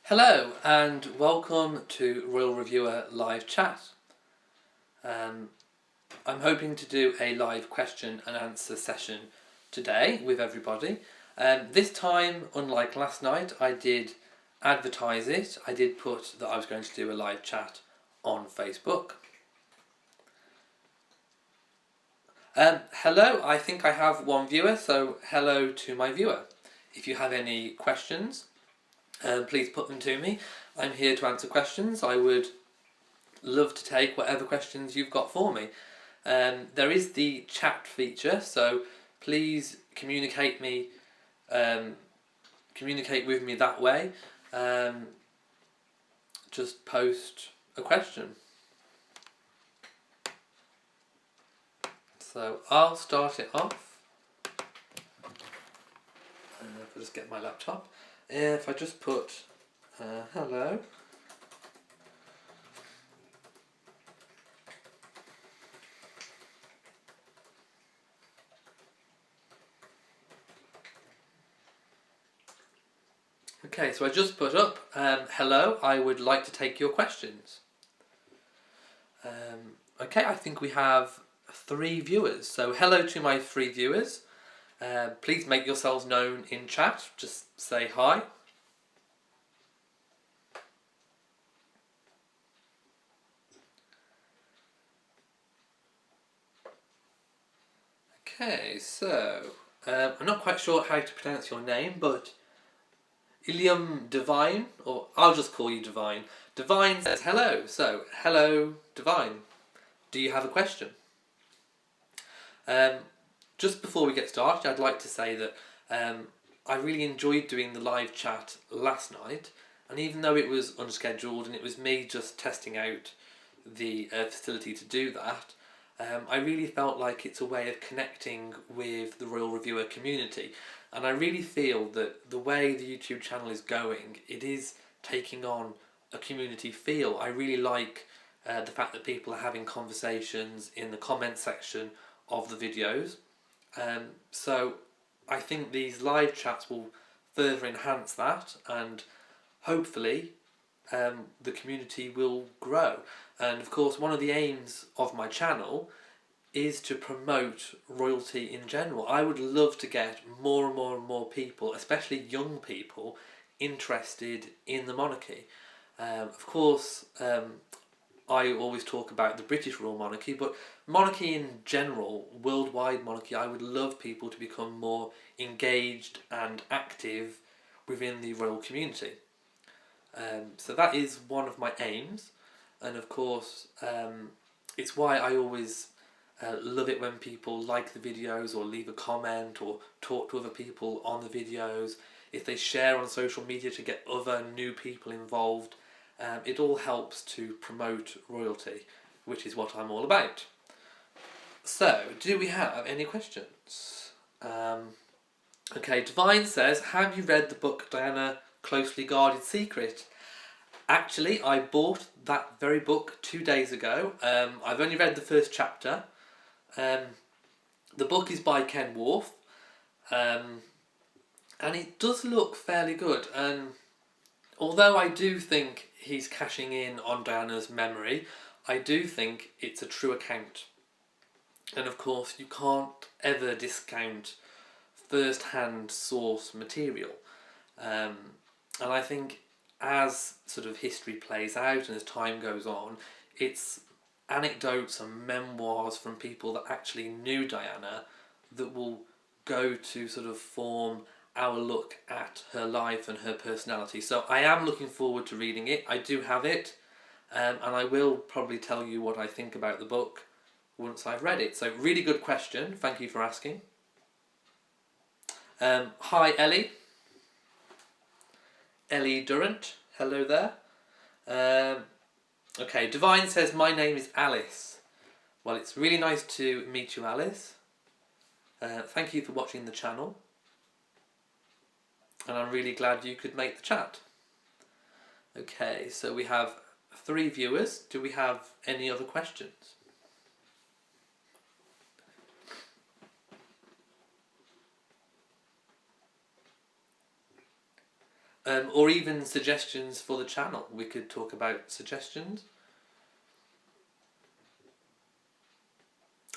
Hello and welcome to Royal Reviewer live chat. I'm hoping to do a live question and answer session today with everybody. This time, unlike last night, I did advertise it. I did put that I was going to do a live chat on Facebook. Hello, I think I have one viewer, so hello to my viewer. If you have any questions, please put them to me. I'm here to answer questions. I would love to take whatever questions you've got for me. There is the chat feature, so please communicate with me that way. Just post a question. So I'll start it off. If I just get my laptop. If I just put hello. Okay, so I just put up hello, I would like to take your questions. Okay, I think we have 3 viewers. So hello to my 3 viewers. Please make yourselves known in chat. Just say hi. Okay, so I'm not quite sure how to pronounce your name, but Ilium Divine, or I'll just call you Divine. Divine says hello. So hello, Divine. Do you have a question? Just before we get started, I'd like to say that I really enjoyed doing the live chat last night, and even though it was unscheduled and it was me just testing out the facility to do that, I really felt like it's a way of connecting with the Royal Reviewer community, and I really feel that the way the YouTube channel is going, it is taking on a community feel. I really like the fact that people are having conversations in the comment section of the videos. So I think these live chats will further enhance that, and hopefully the community will grow. And of course, one of the aims of my channel is to promote royalty in general. I would love to get more and more and more people, especially young people, interested in the monarchy. Of course, I always talk about the British royal monarchy, but monarchy in general, worldwide monarchy, I would love people to become more engaged and active within the royal community. So that is one of my aims, and of course it's why I always love it when people like the videos or leave a comment or talk to other people on the videos. If they share on social media to get other new people involved, it all helps to promote royalty, which is what I'm all about. So, do we have any questions? Okay, Divine says, have you read the book Diana Closely Guarded Secret? Actually, I bought that very book 2 days ago. I've only read the first chapter. The book is by Ken Worth, and it does look fairly good. And although I do think he's cashing in on Diana's memory, I do think it's a true account. And of course, you can't ever discount first-hand source material. And I think as sort of history plays out and as time goes on, it's anecdotes and memoirs from people that actually knew Diana that will go to sort of form our look at her life and her personality. So I am looking forward to reading it. I do have it, and I will probably tell you what I think about the book once I've read it. So really good question, thank you for asking. Hi Ellie Durant, hello there. Okay, Divine says my name is Alice. Well, it's really nice to meet you, Alice. Thank you for watching the channel, and I'm really glad you could make the chat. Okay, so we have 3 viewers. Do we have any other questions? Or even suggestions for the channel. We could talk about suggestions.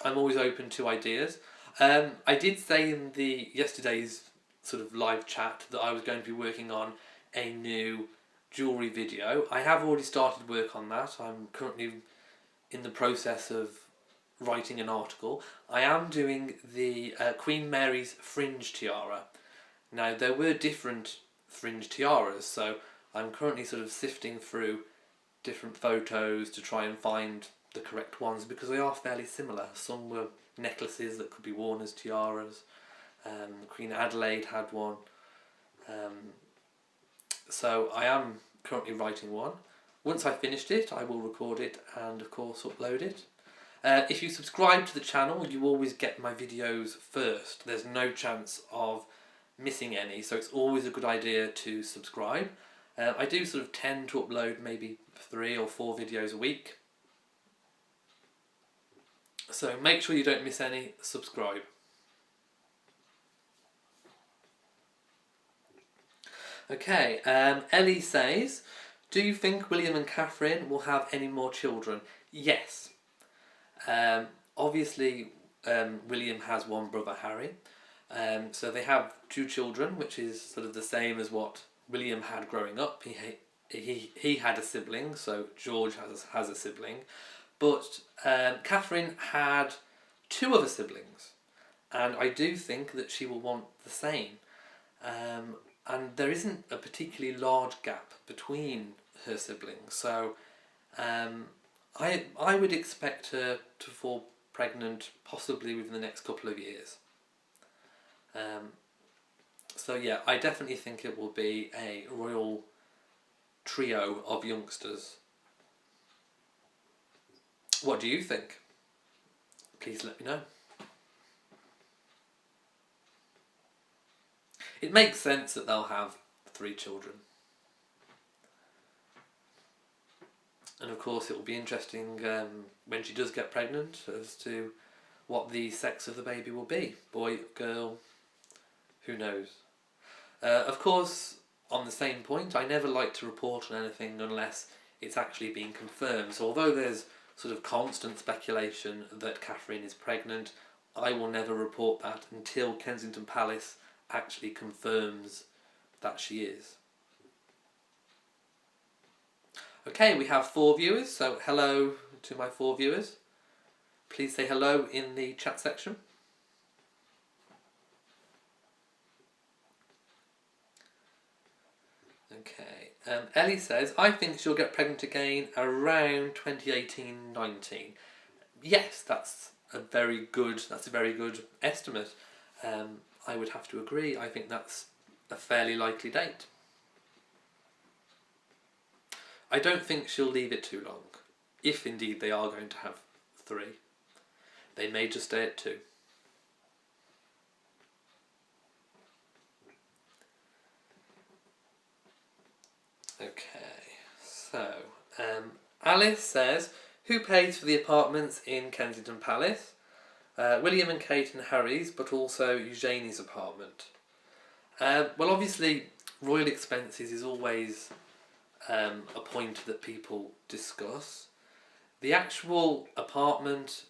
I'm always open to ideas. I did say in the yesterday's sort of live chat that I was going to be working on a new jewellery video. I have already started work on that. I'm currently in the process of writing an article. I am doing the Queen Mary's fringe tiara. Now, there were different fringe tiaras, so I'm currently sort of sifting through different photos to try and find the correct ones, because they are fairly similar. Some were necklaces that could be worn as tiaras. Queen Adelaide had one. So I am currently writing one. Once I've finished it, I will record it and of course upload it. If you subscribe to the channel, you always get my videos first. There's no chance of missing any, so it's always a good idea to subscribe. I do sort of tend to upload maybe 3 or 4 videos a week. So make sure you don't miss any, subscribe. Okay, Ellie says, do you think William and Catherine will have any more children? Yes. Obviously, William has one brother, Harry. So they have 2 children, which is sort of the same as what William had growing up. He had a sibling, so George has a sibling. But Catherine had 2 other siblings, and I do think that she will want the same. And there isn't a particularly large gap between her siblings, so I would expect her to fall pregnant possibly within the next couple of years. So yeah, I definitely think it will be a royal trio of youngsters. What do you think? Please let me know. It makes sense that they'll have 3 children. And of course it will be interesting when she does get pregnant as to what the sex of the baby will be. Boy, girl, who knows? Of course, on the same point, I never like to report on anything unless it's actually been confirmed. So although there's sort of constant speculation that Catherine is pregnant, I will never report that until Kensington Palace actually confirms that she is. Okay, we have 4 viewers, so hello to my 4 viewers. Please say hello in the chat section. Okay, Ellie says, I think she'll get pregnant again around 2018-19. Yes, that's a very good estimate. I would have to agree. I think that's a fairly likely date. I don't think she'll leave it too long, if indeed they are going to have 3. They may just stay at 2. Okay, so Alice says, who pays for the apartments in Kensington Palace? William and Kate and Harry's, but also Eugenie's apartment. Well, obviously, royal expenses is always a point that people discuss. The actual apartment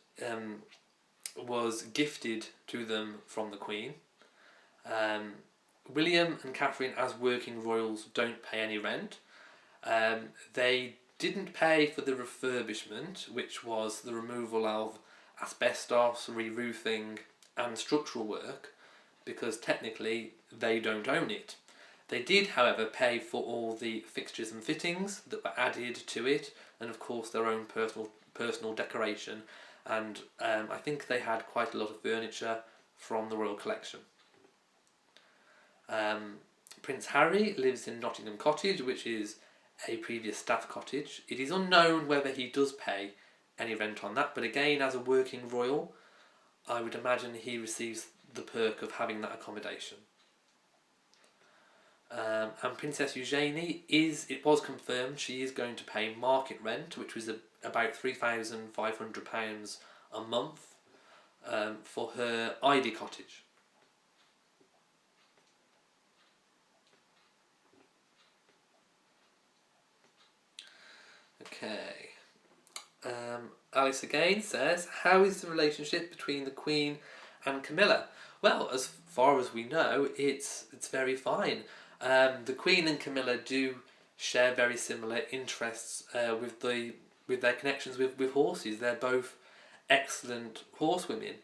was gifted to them from the Queen. William and Catherine, as working royals, don't pay any rent. They didn't pay for the refurbishment, which was the removal of asbestos, re-roofing and structural work, because technically they don't own it. They did, however, pay for all the fixtures and fittings that were added to it, and of course their own personal decoration, and I think they had quite a lot of furniture from the royal collection. Prince Harry lives in Nottingham Cottage, which is a previous staff cottage. It is unknown whether he does pay any rent on that, but again, as a working royal, I would imagine he receives the perk of having that accommodation. And Princess Eugenie it was confirmed she is going to pay market rent, which was about £3,500 a month for her Ivy cottage. Okay. Alice again says, how is the relationship between the Queen and Camilla? Well, as far as we know, it's very fine. The Queen and Camilla do share very similar interests with their connections with horses. They're both excellent horsewomen.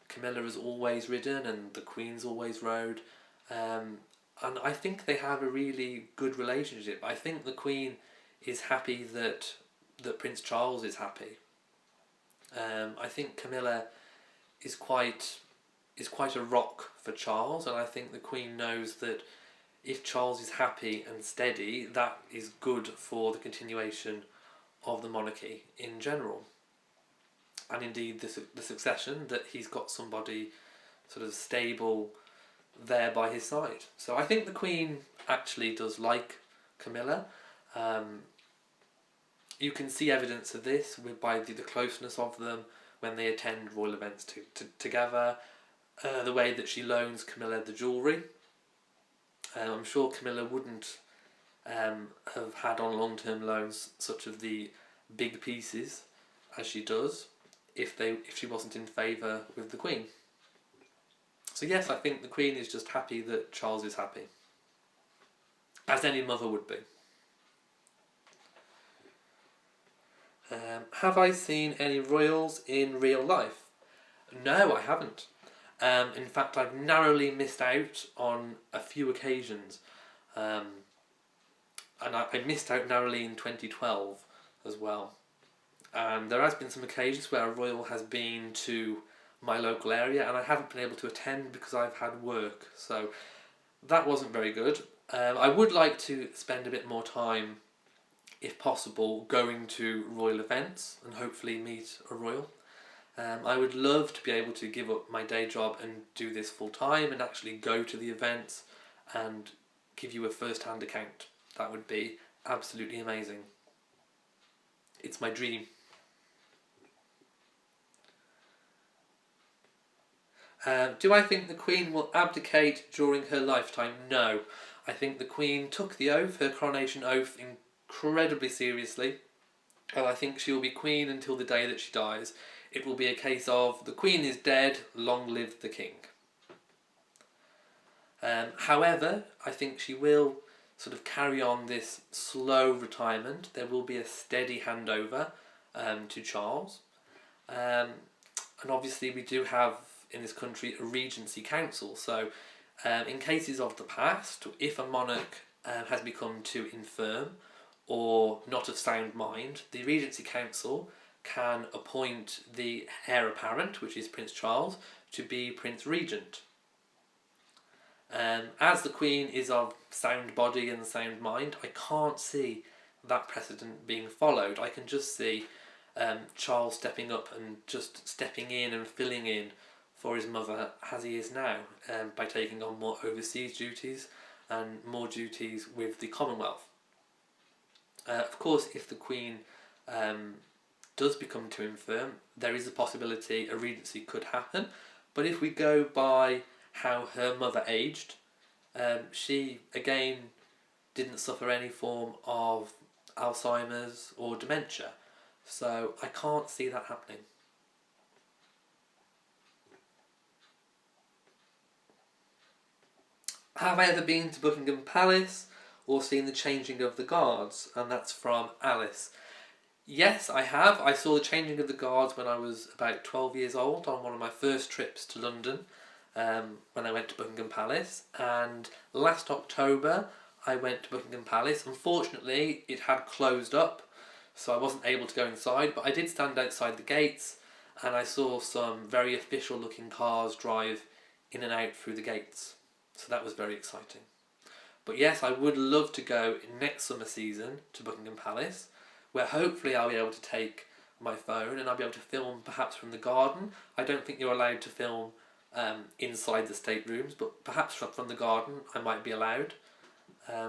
Camilla has always ridden and the Queen's always rode. And I think they have a really good relationship. I think the Queen is happy that Prince Charles is happy. I think Camilla is quite a rock for Charles, and I think the Queen knows that if Charles is happy and steady, that is good for the continuation of the monarchy in general, and indeed the succession, that he's got somebody sort of stable there by his side. So I think the Queen actually does like Camilla. You can see evidence of this by the closeness of them when they attend royal events together, the way that she loans Camilla the jewellery. I'm sure Camilla wouldn't have had on long-term loans such of the big pieces as she does if she wasn't in favour with the Queen. So yes, I think the Queen is just happy that Charles is happy, as any mother would be. Have I seen any royals in real life? No, I haven't. In fact, I've narrowly missed out on a few occasions. And I missed out narrowly in 2012 as well. And there has been some occasions where a royal has been to my local area and I haven't been able to attend because I've had work. So that wasn't very good. I would like to spend a bit more time, if possible, going to royal events and hopefully meet a royal. I would love to be able to give up my day job and do this full time and actually go to the events and give you a first-hand account. That would be absolutely amazing. It's my dream. Do I think the Queen will abdicate during her lifetime? No. I think the Queen took the oath, her coronation oath, incredibly seriously, and I think she will be Queen until the day that she dies. It will be a case of the Queen is dead, long live the King. However, I think she will sort of carry on this slow retirement. There will be a steady handover to Charles. And obviously we do have in this country a regency council. So in cases of the past, if a monarch has become too infirm or not of sound mind, the regency council can appoint the heir apparent, which is Prince Charles, to be Prince Regent. As the Queen is of sound body and sound mind, I can't see that precedent being followed. I can just see Charles stepping up and just stepping in and filling in for his mother as he is now, by taking on more overseas duties and more duties with the Commonwealth. Of course, if the Queen does become too infirm, there is a possibility a regency could happen, but if we go by how her mother aged, she again didn't suffer any form of Alzheimer's or dementia, so I can't see that happening. Have I ever been to Buckingham Palace or seen the changing of the guards? And that's from Alice. Yes, I have. I saw the changing of the guards when I was about 12 years old on one of my first trips to London, when I went to Buckingham Palace. And last October I went to Buckingham Palace. Unfortunately, it had closed up, so I wasn't able to go inside, but I did stand outside the gates and I saw some very official looking cars drive in and out through the gates. So that was very exciting. But yes, I would love to go next summer season to Buckingham Palace, where hopefully I'll be able to take my phone and I'll be able to film perhaps from the garden. I don't think you're allowed to film inside the state rooms, but perhaps from the garden I might be allowed.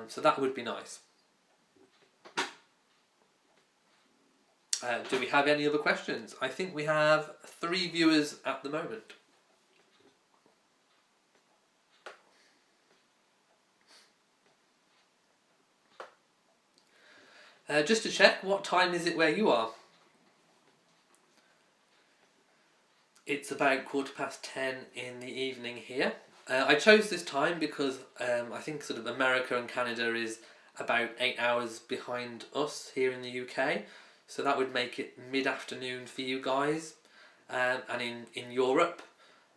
So that would be nice. Do we have any other questions? I think we have 3 viewers at the moment. Just to check, what time is it where you are? It's about 10:15 in the evening here. I chose this time because I think sort of America and Canada is about 8 hours behind us here in the UK. So that would make it mid-afternoon for you guys. And in Europe,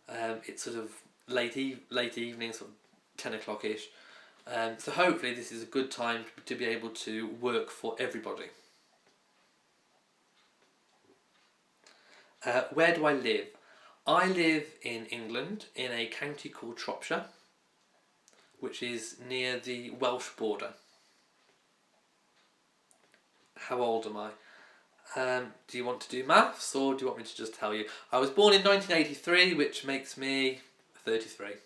it's sort of late evening, sort of 10 o'clock-ish. So hopefully this is a good time to be able to work for everybody. Where do I live? I live in England in a county called Shropshire, which is near the Welsh border. How old am I? Do you want to do maths or do you want me to just tell you? I was born in 1983, which makes me 33.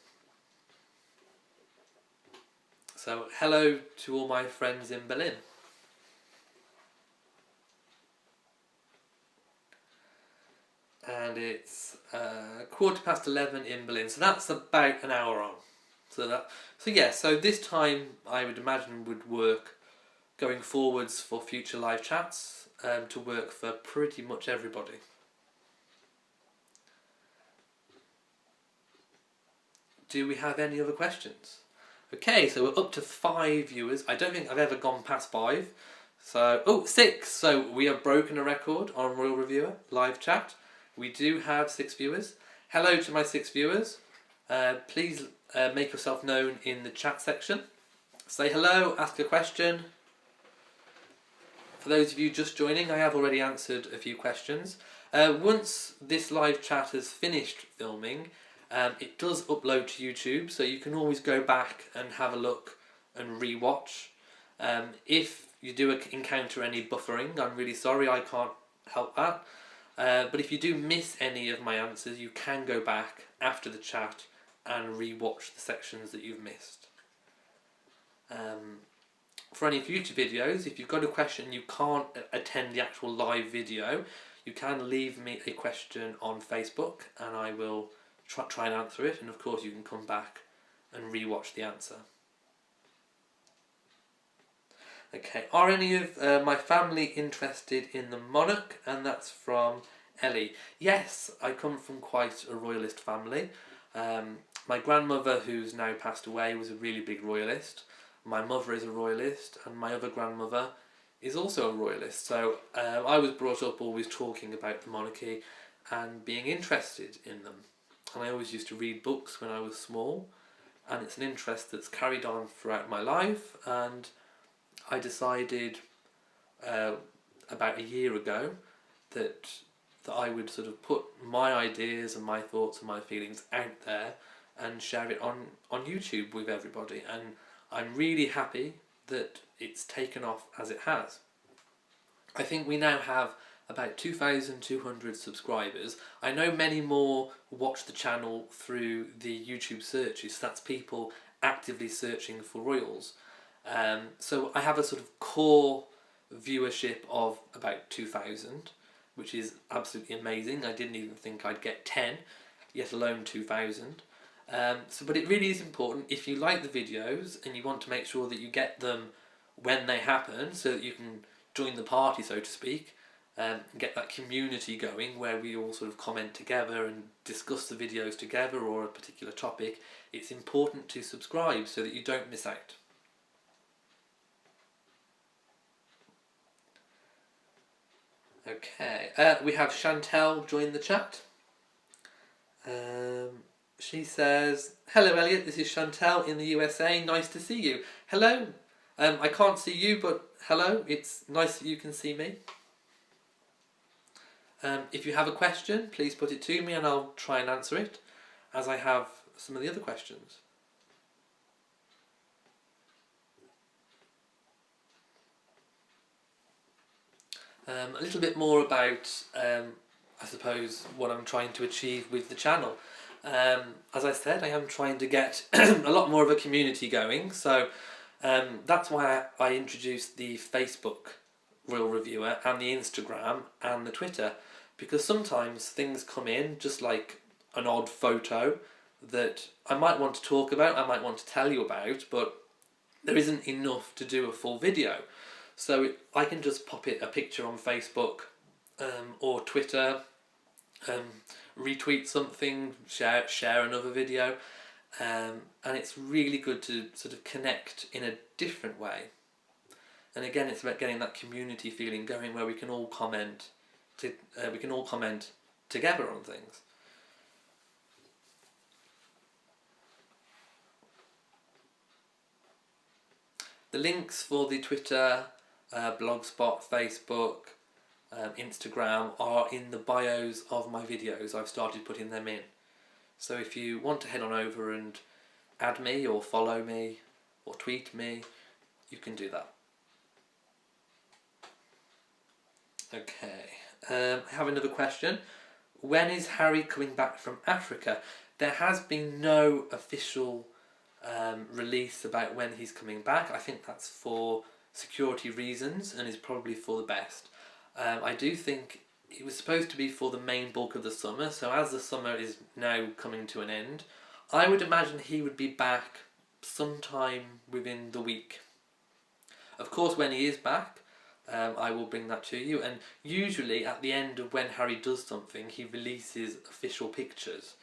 So hello to all my friends in Berlin. And it's 11:15 in Berlin, so that's about an hour on. So this time I would imagine would work going forwards for future live chats, to work for pretty much everybody. Do we have any other questions? Okay, so we're up to 5 viewers. I don't think I've ever gone past 5. So, 6! So we have broken a record on Royal Reviewer live chat. We do have 6 viewers. Hello to my 6 viewers. Please make yourself known in the chat section. Say hello, ask a question. For those of you just joining, I have already answered a few questions. Once this live chat has finished filming, it does upload to YouTube, so you can always go back and have a look and re-watch. If you do encounter any buffering, I'm really sorry, I can't help that. But if you do miss any of my answers, you can go back after the chat and re-watch the sections that you've missed. For any future videos, if you've got a question you can't attend the actual live video, you can leave me a question on Facebook and I will try and answer it, and of course you can come back and re-watch the answer. Okay, are any of my family interested in the monarch? And that's from Ellie. Yes, I come from quite a royalist family. My grandmother, who's now passed away, was a really big royalist. My mother is a royalist, and my other grandmother is also a royalist. So I was brought up always talking about the monarchy and being interested in them. And I always used to read books when I was small, and it's an interest that's carried on throughout my life. And I decided about a year ago that I would sort of put my ideas and my thoughts and my feelings out there and share it on YouTube with everybody. And I'm really happy that it's taken off as it has. I think we now have about 2,200 subscribers. I know many more watch the channel through the YouTube searches. That's people actively searching for royals. So I have a sort of core viewership of about 2,000, which is absolutely amazing. I didn't even think I'd get 10, yet alone 2,000. But it really is important, if you like the videos and you want to make sure that you get them when they happen so that you can join the party, so to speak, and get that community going where we all sort of comment together and discuss the videos together or a particular topic, it's important to subscribe so that you don't miss out. Okay, we have Chantel join the chat. She says, hello Elliot, this is Chantel in the USA, nice to see you. Hello, I can't see you, but hello, it's nice that you can see me. If you have a question, please put it to me and I'll try and answer it, as I have some of the other questions. A little bit more about, I suppose, what I'm trying to achieve with the channel. As I said, I am trying to get a lot more of a community going, so that's why I introduced the Facebook Royal Reviewer and the Instagram and the Twitter, because sometimes things come in, just like an odd photo, that I might want to talk about, I might want to tell you about, but there isn't enough to do a full video. So I can just pop it a picture on Facebook or Twitter, retweet something, share another video, and it's really good to sort of connect in a different way. And again, it's about getting that community feeling going, where we can all comment together on things. The links for the Twitter, Blogspot, Facebook, Instagram are in the bios of my videos. I've started putting them in. So if you want to head on over and add me or follow me or tweet me, you can do that. Okay, I have another question. When is Harry coming back from Africa? There has been no official release about when he's coming back. I think that's for security reasons and is probably for the best. I do think it was supposed to be for the main bulk of the summer, so as the summer is now coming to an end, I would imagine he would be back sometime within the week. Of course, when he is back, I will bring that to you, and usually at the end of when Harry does something, he releases official pictures.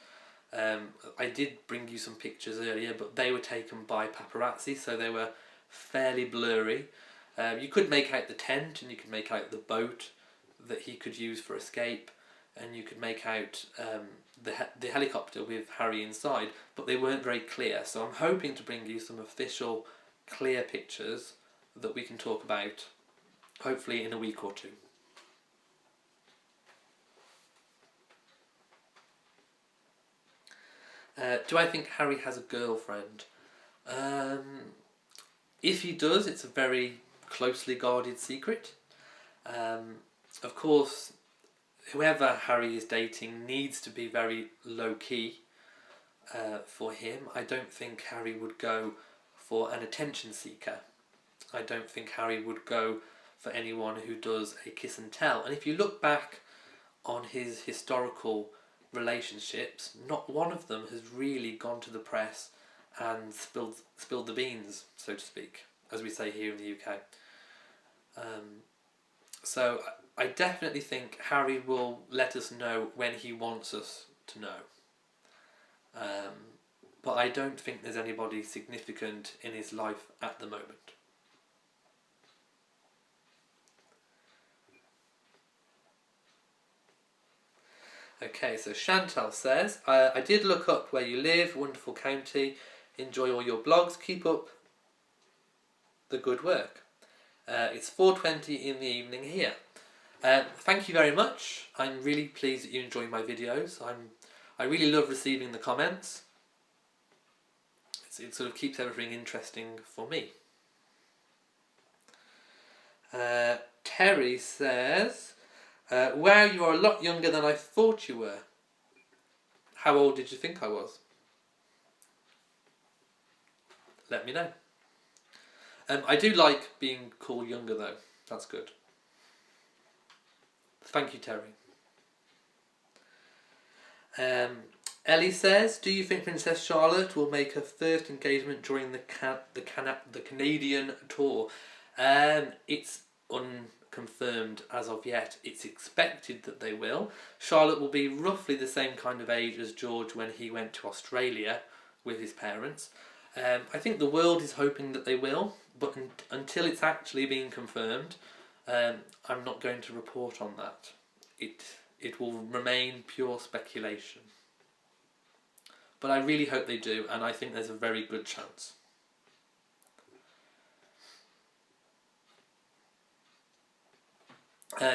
I did bring you some pictures earlier, but they were taken by paparazzi, so they were fairly blurry. You could make out the tent, and you could make out the boat that he could use for escape, and you could make out the helicopter with Harry inside, but they weren't very clear. So I'm hoping to bring you some official clear pictures that we can talk about, hopefully in a week or two. Do I think Harry has a girlfriend? If he does, it's a very closely guarded secret. Of course, whoever Harry is dating needs to be very low-key for him. I don't think Harry would go for an attention seeker. I don't think Harry would go for anyone who does a kiss and tell. And if you look back on his historical relationships, not one of them has really gone to the press and spilled the beans, so to speak, as we say here in the UK. So I definitely think Harry will let us know when he wants us to know. But I don't think there's anybody significant in his life at the moment. Okay, so Chantal says, I did look up where you live, wonderful county, enjoy all your blogs, keep up the good work. It's 4:20 in the evening here. Thank you very much. I'm really pleased that you enjoy my videos. I really love receiving the comments. It sort of keeps everything interesting for me. Terry says, wow, you are a lot younger than I thought you were. How old did you think I was? Let me know. I do like being called younger though. That's good. Thank you, Terry. Ellie says, do you think Princess Charlotte will make her first engagement during the Canadian tour? It's unconfirmed as of yet. It's expected that they will. Charlotte will be roughly the same kind of age as George when he went to Australia with his parents. I think the world is hoping that they will, but until it's actually being confirmed, I'm not going to report on that. It will remain pure speculation. But I really hope they do, and I think there's a very good chance.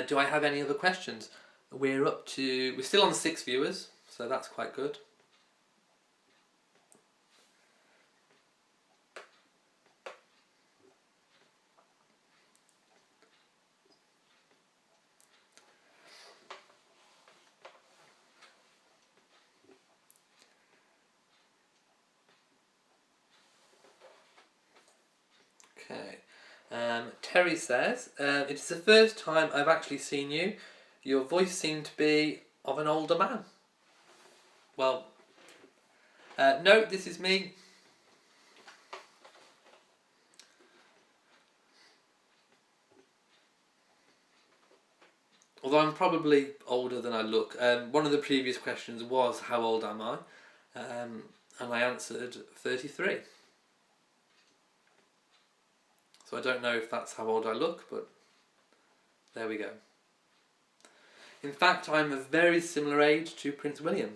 Do I have any other questions? We're still on 6 viewers, so that's quite good. Okay. Terry says, it is the first time I've actually seen you. Your voice seemed to be of an older man. Well, no, this is me. although I'm probably older than I look. One of the previous questions was, how old am I? And I answered 33. So I don't know if that's how old I look, but there we go. In fact, I'm a very similar age to Prince William.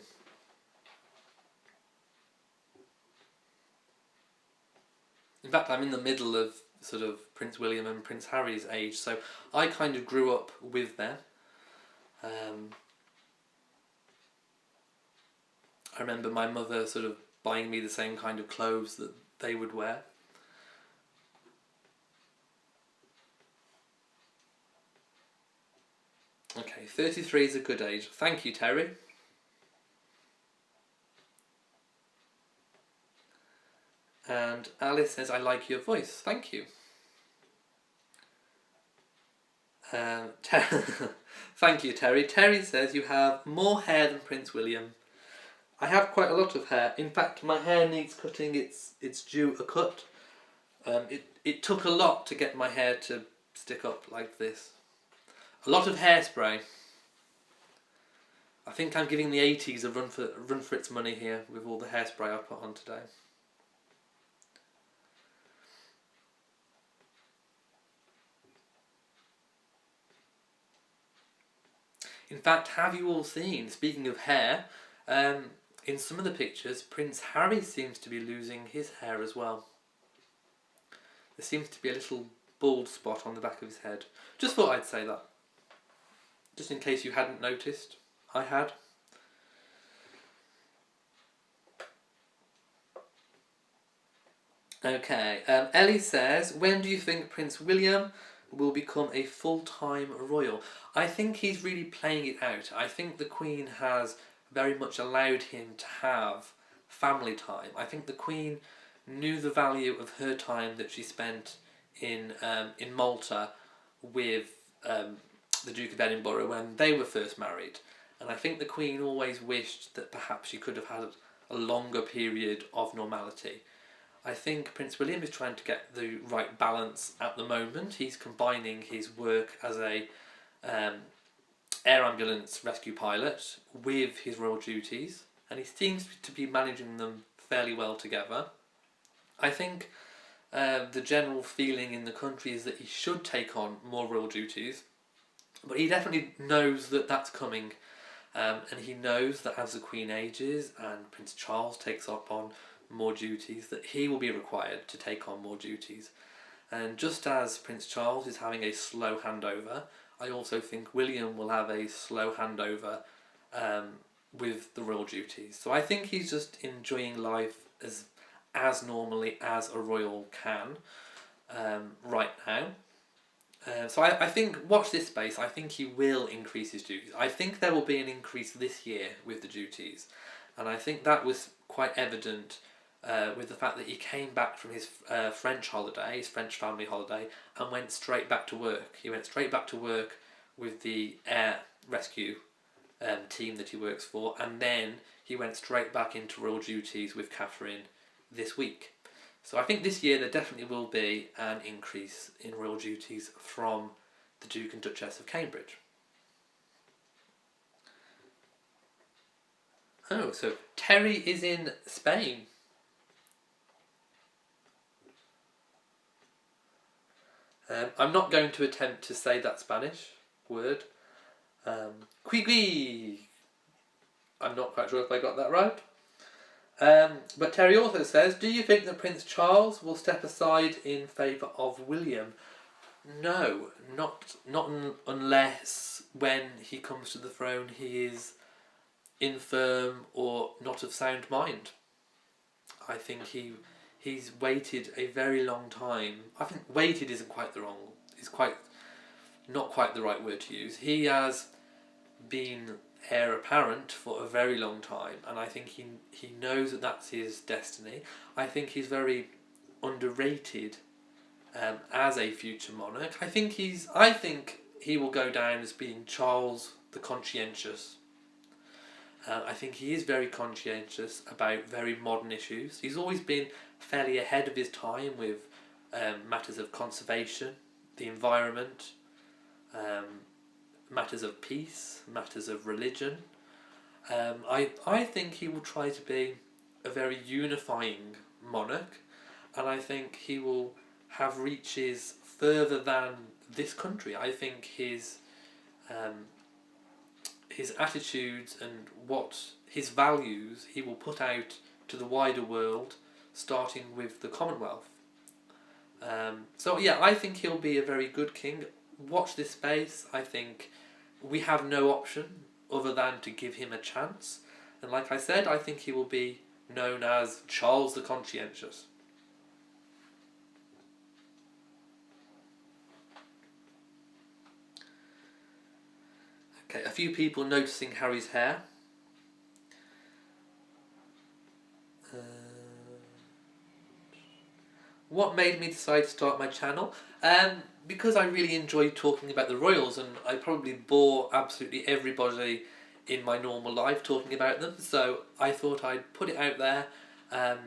In fact, I'm in the middle of sort of Prince William and Prince Harry's age, so I kind of grew up with them. I remember my mother sort of buying me the same kind of clothes that they would wear. Okay, 33 is a good age. Thank you, Terry. And Alice says, I like your voice. Thank you. Thank you, Terry. Terry says, you have more hair than Prince William. I have quite a lot of hair. In fact, my hair needs cutting. It's due a cut. It took a lot to get my hair to stick up like this. A lot of hairspray. I think I'm giving the 80s a run for its money here with all the hairspray I put on today. In fact, have you all seen, speaking of hair, in some of the pictures, Prince Harry seems to be losing his hair as well. There seems to be a little bald spot on the back of his head. Just thought I'd say that. Just in case you hadn't noticed. I had. Okay, Ellie says, when do you think Prince William will become a full-time royal? I think he's really playing it out. I think the Queen has very much allowed him to have family time. I think the Queen knew the value of her time that she spent in Malta with the Duke of Edinburgh when they were first married. And I think the Queen always wished that perhaps she could have had a longer period of normality. I think Prince William is trying to get the right balance at the moment. He's combining his work as a air ambulance rescue pilot with his royal duties, and he seems to be managing them fairly well together. I think the general feeling in the country is that he should take on more royal duties, but he definitely knows that that's coming, and he knows that as the Queen ages and Prince Charles takes up on more duties, that he will be required to take on more duties. And just as Prince Charles is having a slow handover, I also think William will have a slow handover with the royal duties. So I think he's just enjoying life as normally as a royal can right now. So I think, watch this space, I think he will increase his duties. I think there will be an increase this year with the duties. And I think that was quite evident with the fact that he came back from his French holiday, his French family holiday, and went straight back to work. He went straight back to work with the air rescue team that he works for, and then he went straight back into royal duties with Catherine this week. So I think this year there definitely will be an increase in royal duties from the Duke and Duchess of Cambridge. Oh, so Terry is in Spain. I'm not going to attempt to say that Spanish word. Quigui. I'm not quite sure if I got that right. But Terry also says, do you think that Prince Charles will step aside in favour of William? No, not unless when he comes to the throne he is infirm or not of sound mind. I think he's waited a very long time. I think waited isn't quite the wrong, not quite the right word to use. He has been heir apparent for a very long time, and I think he knows that that's his destiny. I think he's very underrated as a future monarch. I think he will go down as being Charles the Conscientious. I think he is very conscientious about very modern issues. He's always been fairly ahead of his time with matters of conservation, the environment, matters of peace, matters of religion. I think he will try to be a very unifying monarch, and I think he will have reaches further than this country. I think his attitudes and his values he will put out to the wider world, starting with the Commonwealth. So yeah, I think he'll be a very good king. Watch this space. I think we have no option other than to give him a chance. And like I said, I think he will be known as Charles the Conscientious. Okay, a few people noticing Harry's hair. What made me decide to start my channel? Because I really enjoy talking about the royals, and I probably bore absolutely everybody in my normal life talking about them, so I thought I'd put it out there and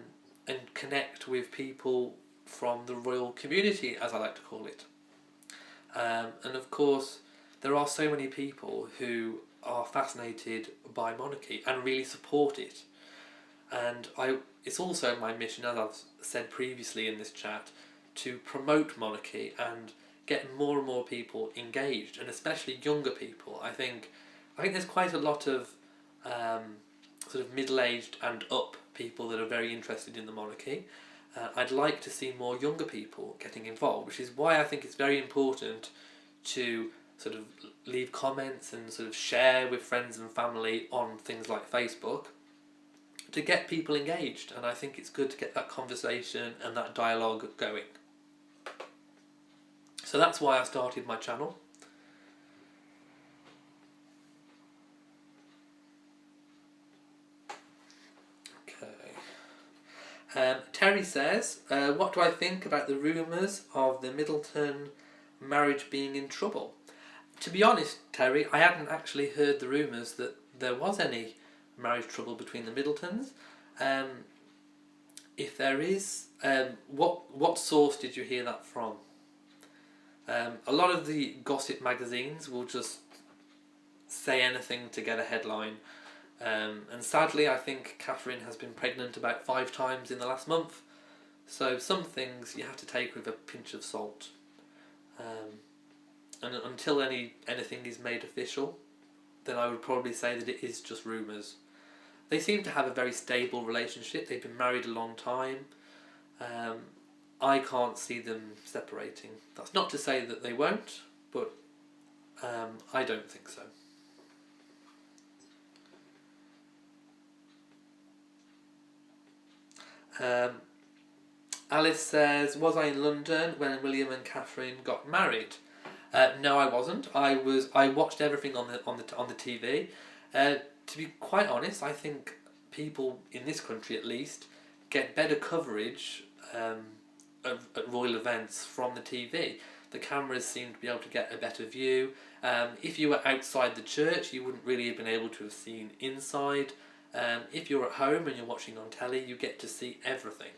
connect with people from the royal community, as I like to call it. And of course, there are so many people who are fascinated by monarchy and really support it. And it's also my mission, as I've said previously in this chat, to promote monarchy and get more and more people engaged, and especially younger people. I think there's quite a lot of sort of middle-aged and up people that are very interested in the monarchy. I'd like to see more younger people getting involved, which is why I think it's very important to sort of leave comments and sort of share with friends and family on things like Facebook to get people engaged. And I think it's good to get that conversation and that dialogue going. So that's why I started my channel. Okay. Terry says, what do I think about the rumours of the Middleton marriage being in trouble? To be honest, Terry, I hadn't actually heard the rumours that there was any marriage trouble between the Middletons. If there is, what source did you hear that from? A lot of the gossip magazines will just say anything to get a headline. And sadly, I think Catherine has been pregnant about 5 times in the last month. So some things you have to take with a pinch of salt. And until anything is made official, then I would probably say that it is just rumours. They seem to have a very stable relationship. They've been married a long time. I can't see them separating. That's not to say that they won't, but I don't think so. Alice says, was I in London when William and Catherine got married? No, I wasn't. I watched everything on the TV. To be quite honest, I think people in this country, at least, get better coverage at royal events from the TV. The cameras seem to be able to get a better view. If you were outside the church, you wouldn't really have been able to have seen inside. If you're at home and you're watching on telly, you get to see everything.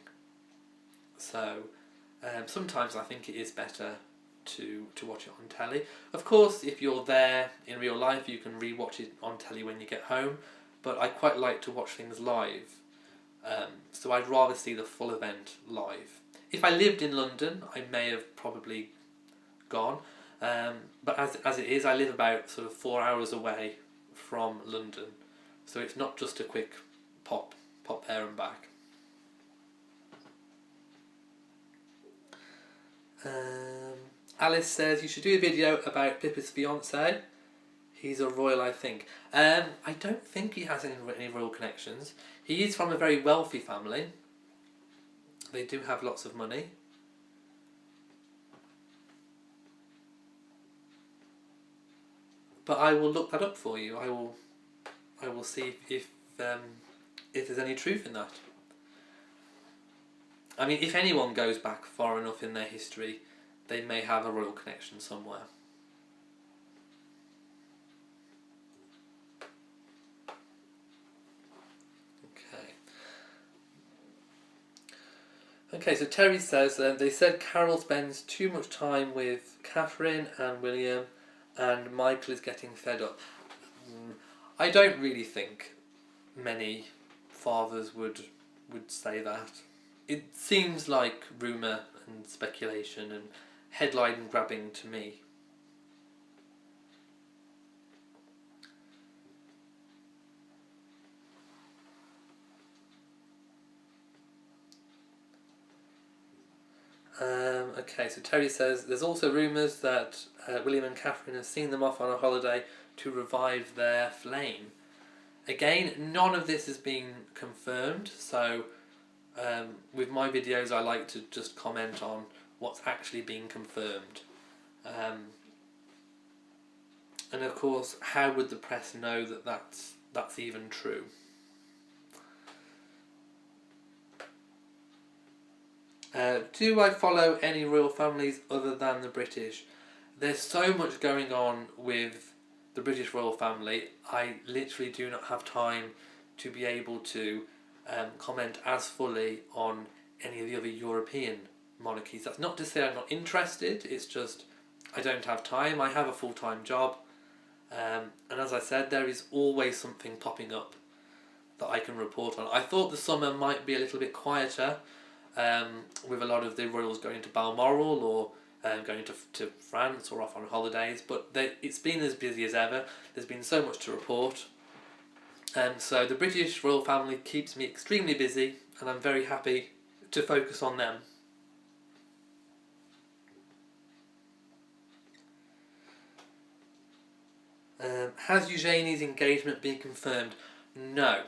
So sometimes I think it is better to watch it on telly. Of course, if you're there in real life, you can re-watch it on telly when you get home, but I quite like to watch things live. So I'd rather see the full event live. If I lived in London, I may have probably gone, but as it is, I live about sort of 4 hours away from London, so it's not just a quick pop there and back. Alice says you should do a video about Pippa's fiance. He's a royal, I think. I don't think he has any royal connections. He is from a very wealthy family. They do have lots of money. But I will look that up for you. I will see if there's any truth in that. I mean, if anyone goes back far enough in their history, they may have a royal connection somewhere. Okay, so Terry says, they said Carol spends too much time with Catherine and William and Michael is getting fed up. I don't really think many fathers would say that. It seems like rumour and speculation and headline grabbing to me. Okay, so Terry says there's also rumours that William and Catherine have seen them off on a holiday to revive their flame. Again, none of this has been confirmed, so with my videos I like to just comment on what's actually been confirmed. And of course, how would the press know that that's even true? Do I follow any royal families other than the British? There's so much going on with the British royal family. I literally do not have time to be able to comment as fully on any of the other European monarchies. That's not to say I'm not interested, it's just I don't have time. I have a full-time job, and as I said, there is always something popping up that I can report on. I thought the summer might be a little bit quieter, with a lot of the royals going to Balmoral or going to France or off on holidays, but it's been as busy as ever. There's been so much to report, and so the British royal family keeps me extremely busy, and I'm very happy to focus on them. Has Eugenie's engagement been confirmed? No.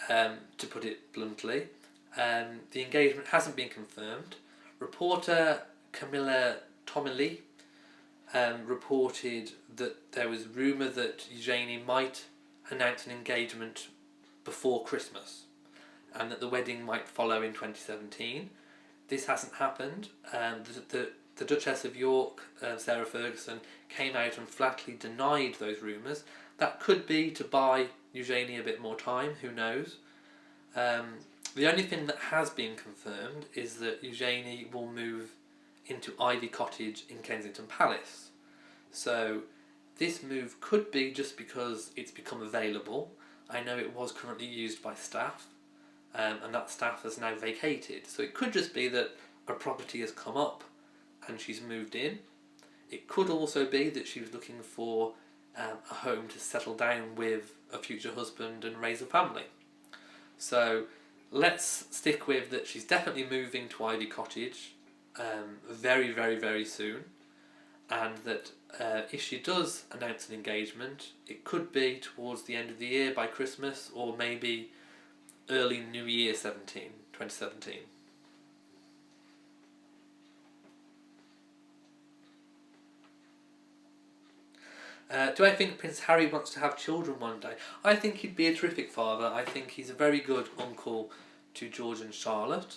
To put it bluntly. The engagement hasn't been confirmed. Reporter Camilla Tomilly reported that there was rumour that Eugenie might announce an engagement before Christmas and that the wedding might follow in 2017. This hasn't happened. The Duchess of York, Sarah Ferguson, came out and flatly denied those rumours. That could be to buy Eugenie a bit more time, who knows. The only thing that has been confirmed is that Eugenie will move into Ivy Cottage in Kensington Palace. So this move could be just because it's become available. I know it was currently used by staff, and that staff has now vacated. So it could just be that a property has come up and she's moved in. It could also be that she was looking for a home to settle down with a future husband and raise a family. So let's stick with that she's definitely moving to Ivy Cottage very, very, very soon, and that if she does announce an engagement, it could be towards the end of the year, by Christmas, or maybe early New Year 2017. Do I think Prince Harry wants to have children one day? I think he'd be a terrific father. I think he's a very good uncle to George and Charlotte.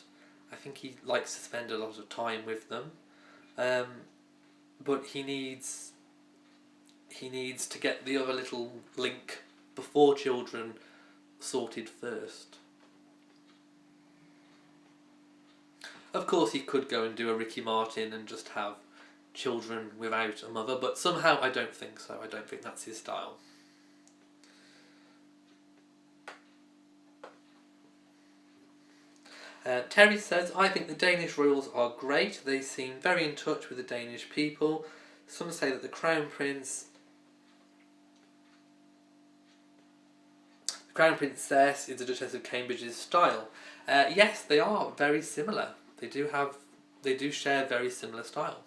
I think he likes to spend a lot of time with them. But he needs to get the other little link before children sorted first. Of course, he could go and do a Ricky Martin and just have children without a mother, but somehow I don't think so. I don't think that's his style. Terry says, I think the Danish royals are great. They seem very in touch with the Danish people. Some say that the Crown Princess is the Duchess of Cambridge's style. Yes, they are very similar. They do share very similar style.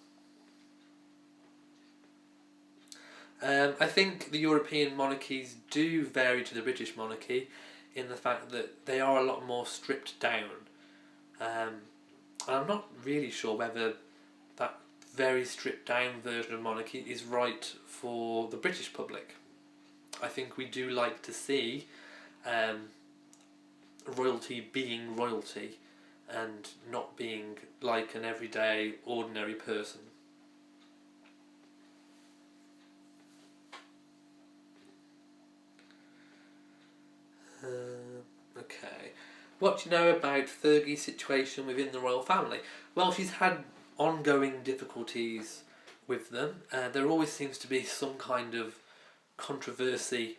I think the European monarchies do vary to the British monarchy in the fact that they are a lot more stripped down. And I'm not really sure whether that very stripped down version of monarchy is right for the British public. I think we do like to see royalty being royalty and not being like an everyday ordinary person. Okay. What do you know about Fergie's situation within the royal family? Well, she's had ongoing difficulties with them. There always seems to be some kind of controversy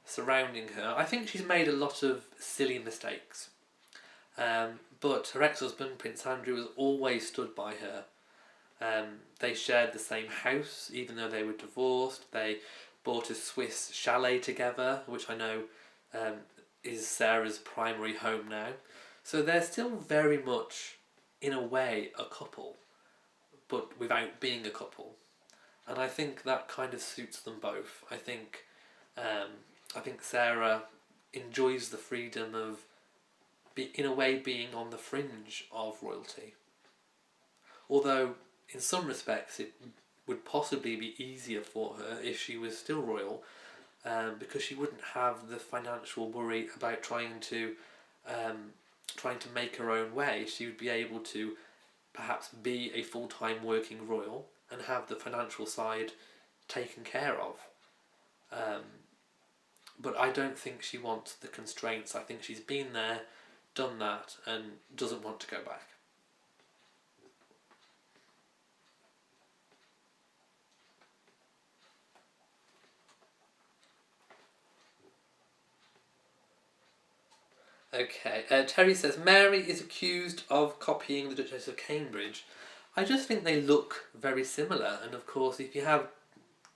surrounding her. I think she's made a lot of silly mistakes. But her ex-husband, Prince Andrew, has always stood by her. They shared the same house, even though they were divorced. They bought a Swiss chalet together, which I know is Sarah's primary home now. So they're still very much, in a way, a couple, but without being a couple. And I think that kind of suits them both. I think Sarah enjoys the freedom of, in a way, being on the fringe of royalty. Although, in some respects, it would possibly be easier for her if she was still royal, because she wouldn't have the financial worry about trying to make her own way. She would be able to perhaps be a full-time working royal and have the financial side taken care of. But I don't think she wants the constraints. I think she's been there, done that, and doesn't want to go back. Okay, Terry says, Mary is accused of copying the Duchess of Cambridge. I just think they look very similar, and of course if you have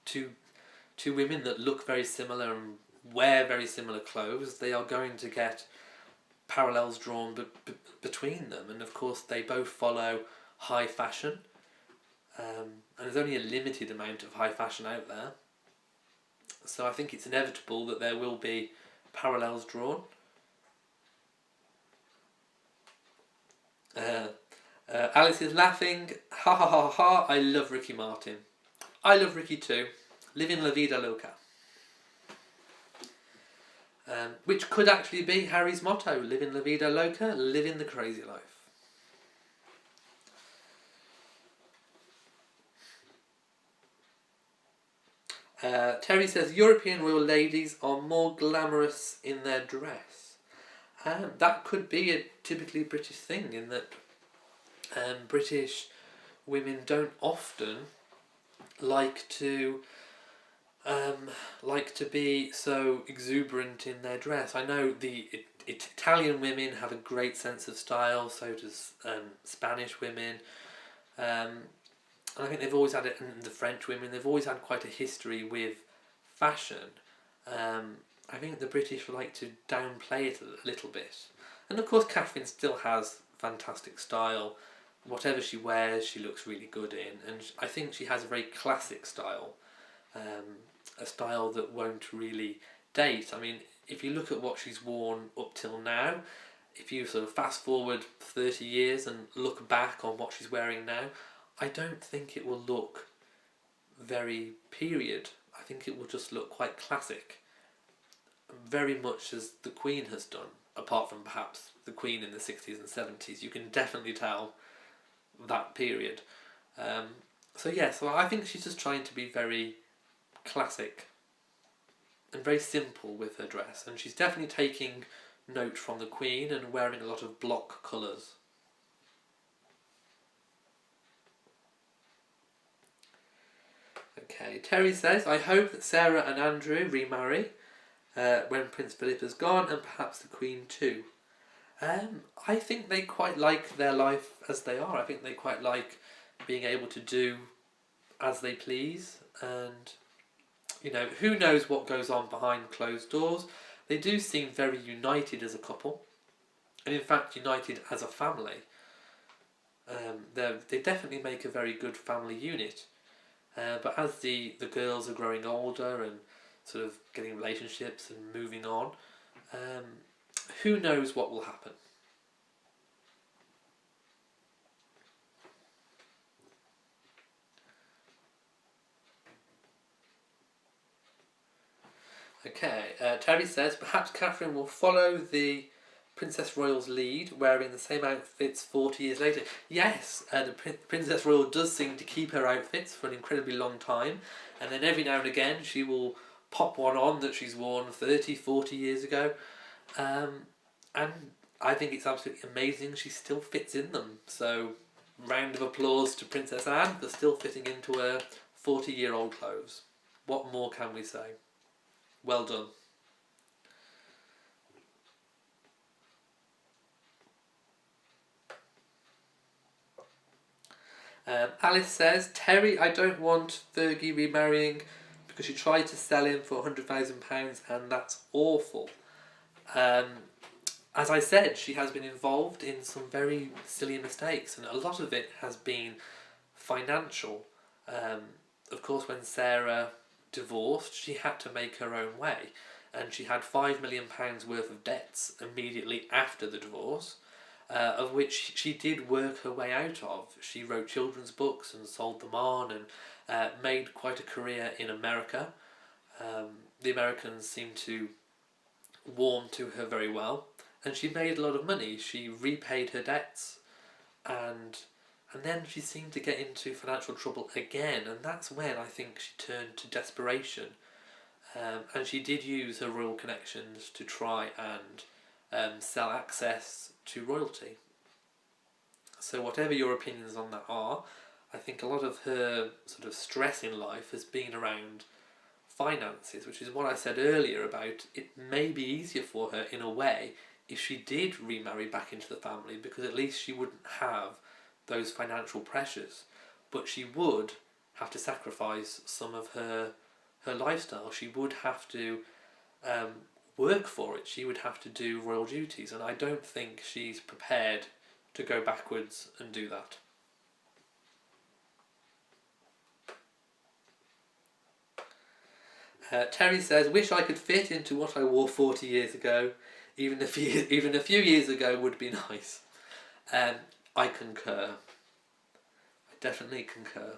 two women that look very similar and wear very similar clothes, they are going to get parallels drawn between them, and of course they both follow high fashion, and there's only a limited amount of high fashion out there, so I think it's inevitable that there will be parallels drawn. Alice is laughing. Ha ha ha ha. I love Ricky Martin. I love Ricky too. Living la vida loca. Which could actually be Harry's motto. Living la vida loca. Living the crazy life. Terry says European royal ladies are more glamorous in their dress. That could be a typically British thing, in that British women don't often like to be so exuberant in their dress. I know the Italian women have a great sense of style, so does Spanish women, and I think they've always had it, and the French women, they've always had quite a history with fashion. I think the British like to downplay it a little bit. And of course Catherine still has fantastic style. Whatever she wears, she looks really good in. And I think she has a very classic style. A style that won't really date. I mean, if you look at what she's worn up till now, if you sort of fast forward 30 years and look back on what she's wearing now, I don't think it will look very period. I think it will just look quite classic. Very much as the Queen has done, apart from perhaps the Queen in the 60s and 70s. You can definitely tell that period. So I think she's just trying to be very classic and very simple with her dress. And she's definitely taking note from the Queen and wearing a lot of block colours. Okay, Terry says, I hope that Sarah and Andrew remarry when Prince Philip is gone, and perhaps the Queen too. I think they quite like their life as they are. I think they quite like being able to do as they please, and who knows what goes on behind closed doors. They do seem very united as a couple, and in fact united as a family. They definitely make a very good family unit. But as the girls are growing older and sort of getting relationships and moving on, who knows what will happen. Okay, Terry says, perhaps Catherine will follow the Princess Royal's lead, wearing the same outfits 40 years later. Yes, the Princess Royal does seem to keep her outfits for an incredibly long time, and then every now and again she will pop one on that she's worn 30, 40 years ago, and I think it's absolutely amazing she still fits in them. So round of applause to Princess Anne for still fitting into her 40-year-old clothes. What more can we say? Well done. Alice says, Terry, I don't want Fergie remarrying because she tried to sell him for £100,000 and that's awful. As I said, she has been involved in some very silly mistakes, and a lot of it has been financial. Of course, when Sarah divorced, she had to make her own way, and she had £5 million worth of debts immediately after the divorce, of which she did work her way out of. She wrote children's books and sold them on, and made quite a career in America. The Americans seemed to warm to her very well, and she made a lot of money. She repaid her debts, and then she seemed to get into financial trouble again, and that's when I think she turned to desperation. And she did use her royal connections to try and sell access to royalty. So whatever your opinions on that are, I think a lot of her sort of stress in life has been around finances, which is what I said earlier about it may be easier for her in a way if she did remarry back into the family, because at least she wouldn't have those financial pressures, but she would have to sacrifice some of her lifestyle. She would have to work for it. She would have to do royal duties, and I don't think she's prepared to go backwards and do that. Terry says, wish I could fit into what I wore 40 years ago. Even a few years ago would be nice. I concur. I definitely concur.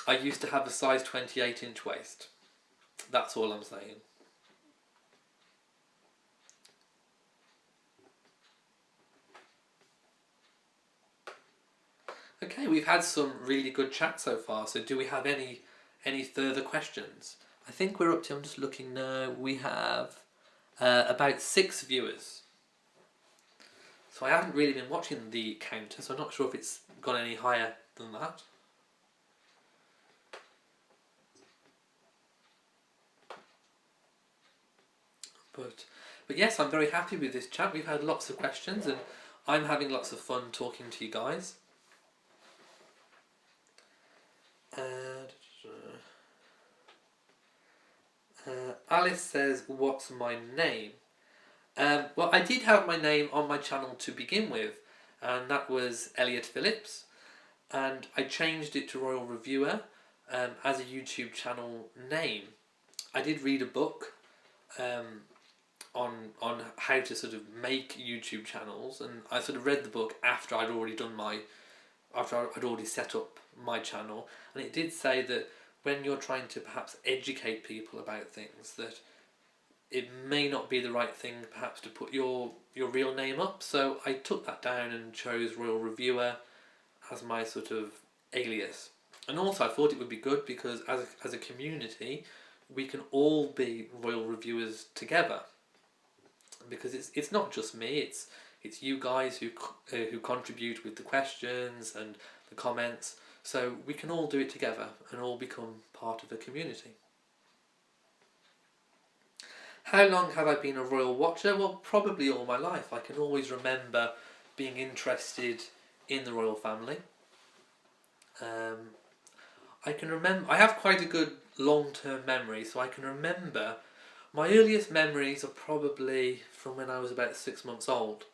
I used to have a size 28-inch waist. That's all I'm saying. Okay, we've had some really good chat so far, so do we have any further questions? I think we're up to, I'm just looking now, we have about 6 viewers. So I haven't really been watching the counter, so I'm not sure if it's gone any higher than that. But yes, I'm very happy with this chat. We've had lots of questions, and I'm having lots of fun talking to you guys. Alice says, what's my name? Well, I did have my name on my channel to begin with, and that was Elliot Phillips, and I changed it to Royal Reviewer as a YouTube channel name. I did read a book on how to sort of make YouTube channels, and I sort of read the book after I'd already set up my channel, and it did say that when you're trying to perhaps educate people about things, that it may not be the right thing perhaps to put your real name up. So I took that down and chose Royal Reviewer as my sort of alias. And also I thought it would be good because as a community we can all be Royal Reviewers together, because it's not just me, it's you guys who contribute with the questions and the comments, so we can all do it together and all become part of a community. How long have I been a royal watcher? Well, probably all my life. I can always remember being interested in the royal family. I can remember, I have quite a good long-term memory, so I can remember, my earliest memories are probably from when I was about 6 months old,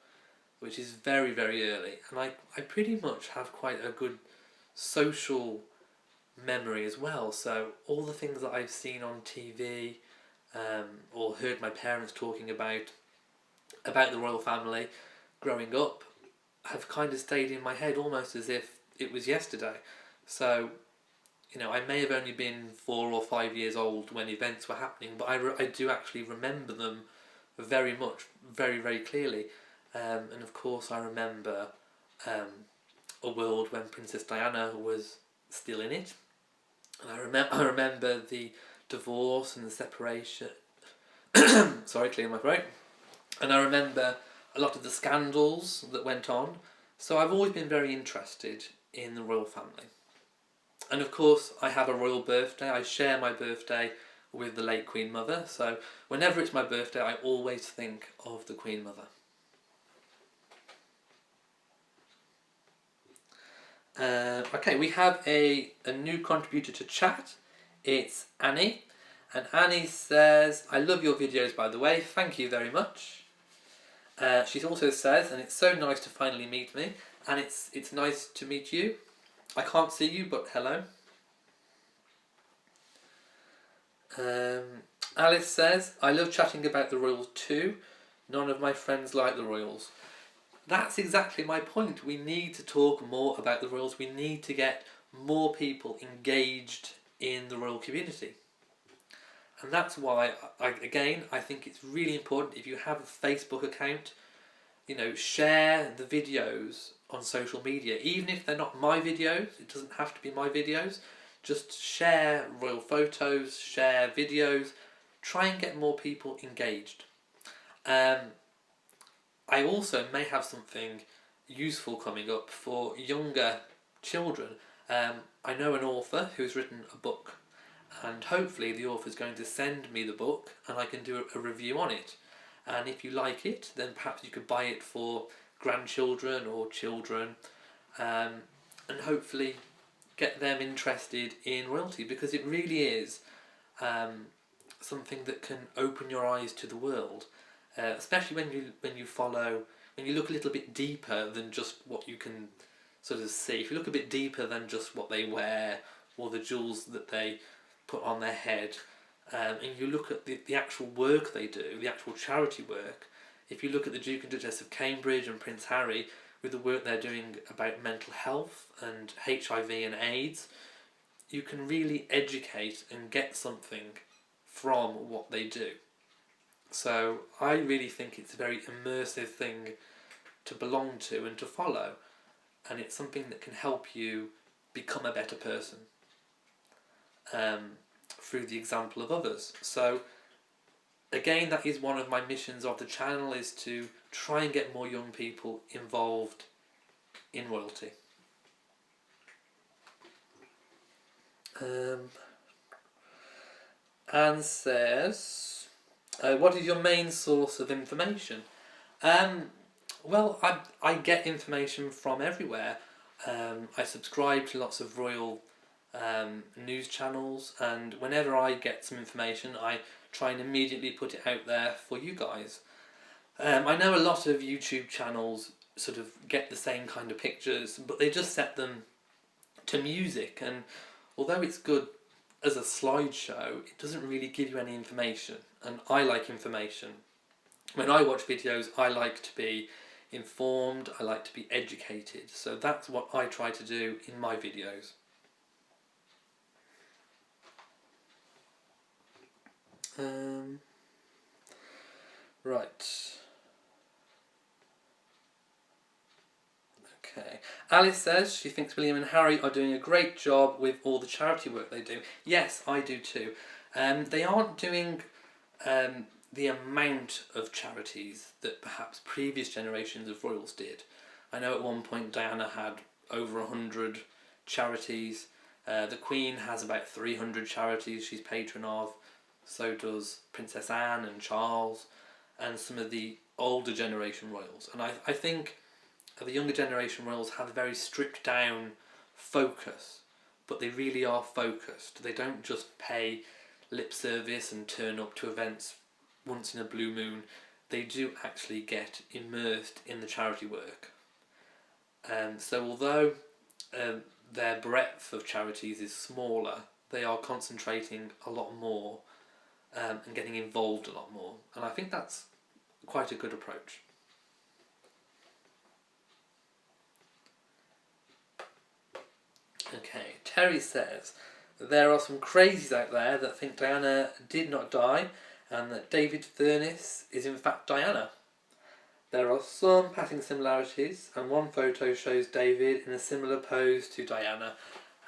which is very, very early, and I pretty much have quite a good social memory as well. So all the things that I've seen on TV or heard my parents talking about the royal family growing up have kind of stayed in my head almost as if it was yesterday. So, you know, I may have only been 4 or 5 years old when events were happening, but I do actually remember them very much, very, very clearly. And of course I remember a world when Princess Diana was still in it. And I remember the divorce and the separation. Sorry, clear my throat. And I remember a lot of the scandals that went on. So I've always been very interested in the royal family. And of course, I have a royal birthday. I share my birthday with the late Queen Mother. So whenever it's my birthday, I always think of the Queen Mother. Okay, we have a new contributor to chat. It's Annie. And Annie says, I love your videos, by the way. Thank you very much. She also says, and it's so nice to finally meet me. And it's nice to meet you. I can't see you, but hello. Alice says, I love chatting about the royals too. None of my friends like the royals. That's exactly my point. We need to talk more about the royals. We need to get more people engaged in the royal community. And that's why, I think it's really important, if you have a Facebook account, share the videos on social media. Even if they're not my videos, it doesn't have to be my videos. Just share royal photos, share videos. Try and get more people engaged. I also may have something useful coming up for younger children. I know an author who's written a book, and hopefully the author's going to send me the book and I can do a review on it. And if you like it, then perhaps you could buy it for grandchildren or children, and hopefully get them interested in royalty, because it really is something that can open your eyes to the world, especially when you look a little bit deeper than just what you can sort of see. If you look a bit deeper than just what they wear or the jewels that they put on their head, and you look at the actual work they do, the actual charity work. If you look at the Duke and Duchess of Cambridge and Prince Harry, with the work they're doing about mental health and HIV and AIDS, you can really educate and get something from what they do. So I really think it's a very immersive thing to belong to and to follow, and it's something that can help you become a better person through the example of others. So again, that is one of my missions of the channel, is to try and get more young people involved in royalty. Anne says, what is your main source of information? Well, I get information from everywhere. I subscribe to lots of royal news channels, and whenever I get some information, I try and immediately put it out there for you guys. I know a lot of YouTube channels sort of get the same kind of pictures, but they just set them to music, and although it's good as a slideshow, it doesn't really give you any information, and I like information. When I watch videos, I like to be informed, I like to be educated, so that's what I try to do in my videos. Right. Okay. Alice says she thinks William and Harry are doing a great job with all the charity work they do. Yes, I do too. They aren't doing the amount of charities that perhaps previous generations of royals did. I know at one point Diana had over 100 charities. The Queen has about 300 charities she's patron of. So does Princess Anne and Charles and some of the older generation royals. And I think the younger generation royals have a very stripped down focus, but they really are focused. They don't just pay lip service and turn up to events once in a blue moon. They do actually get immersed in the charity work. So although their breadth of charities is smaller, they are concentrating a lot more and getting involved a lot more. And I think that's quite a good approach. Okay, Terry says, there are some crazies out there that think Diana did not die and that David Furness is in fact Diana. There are some passing similarities, and one photo shows David in a similar pose to Diana.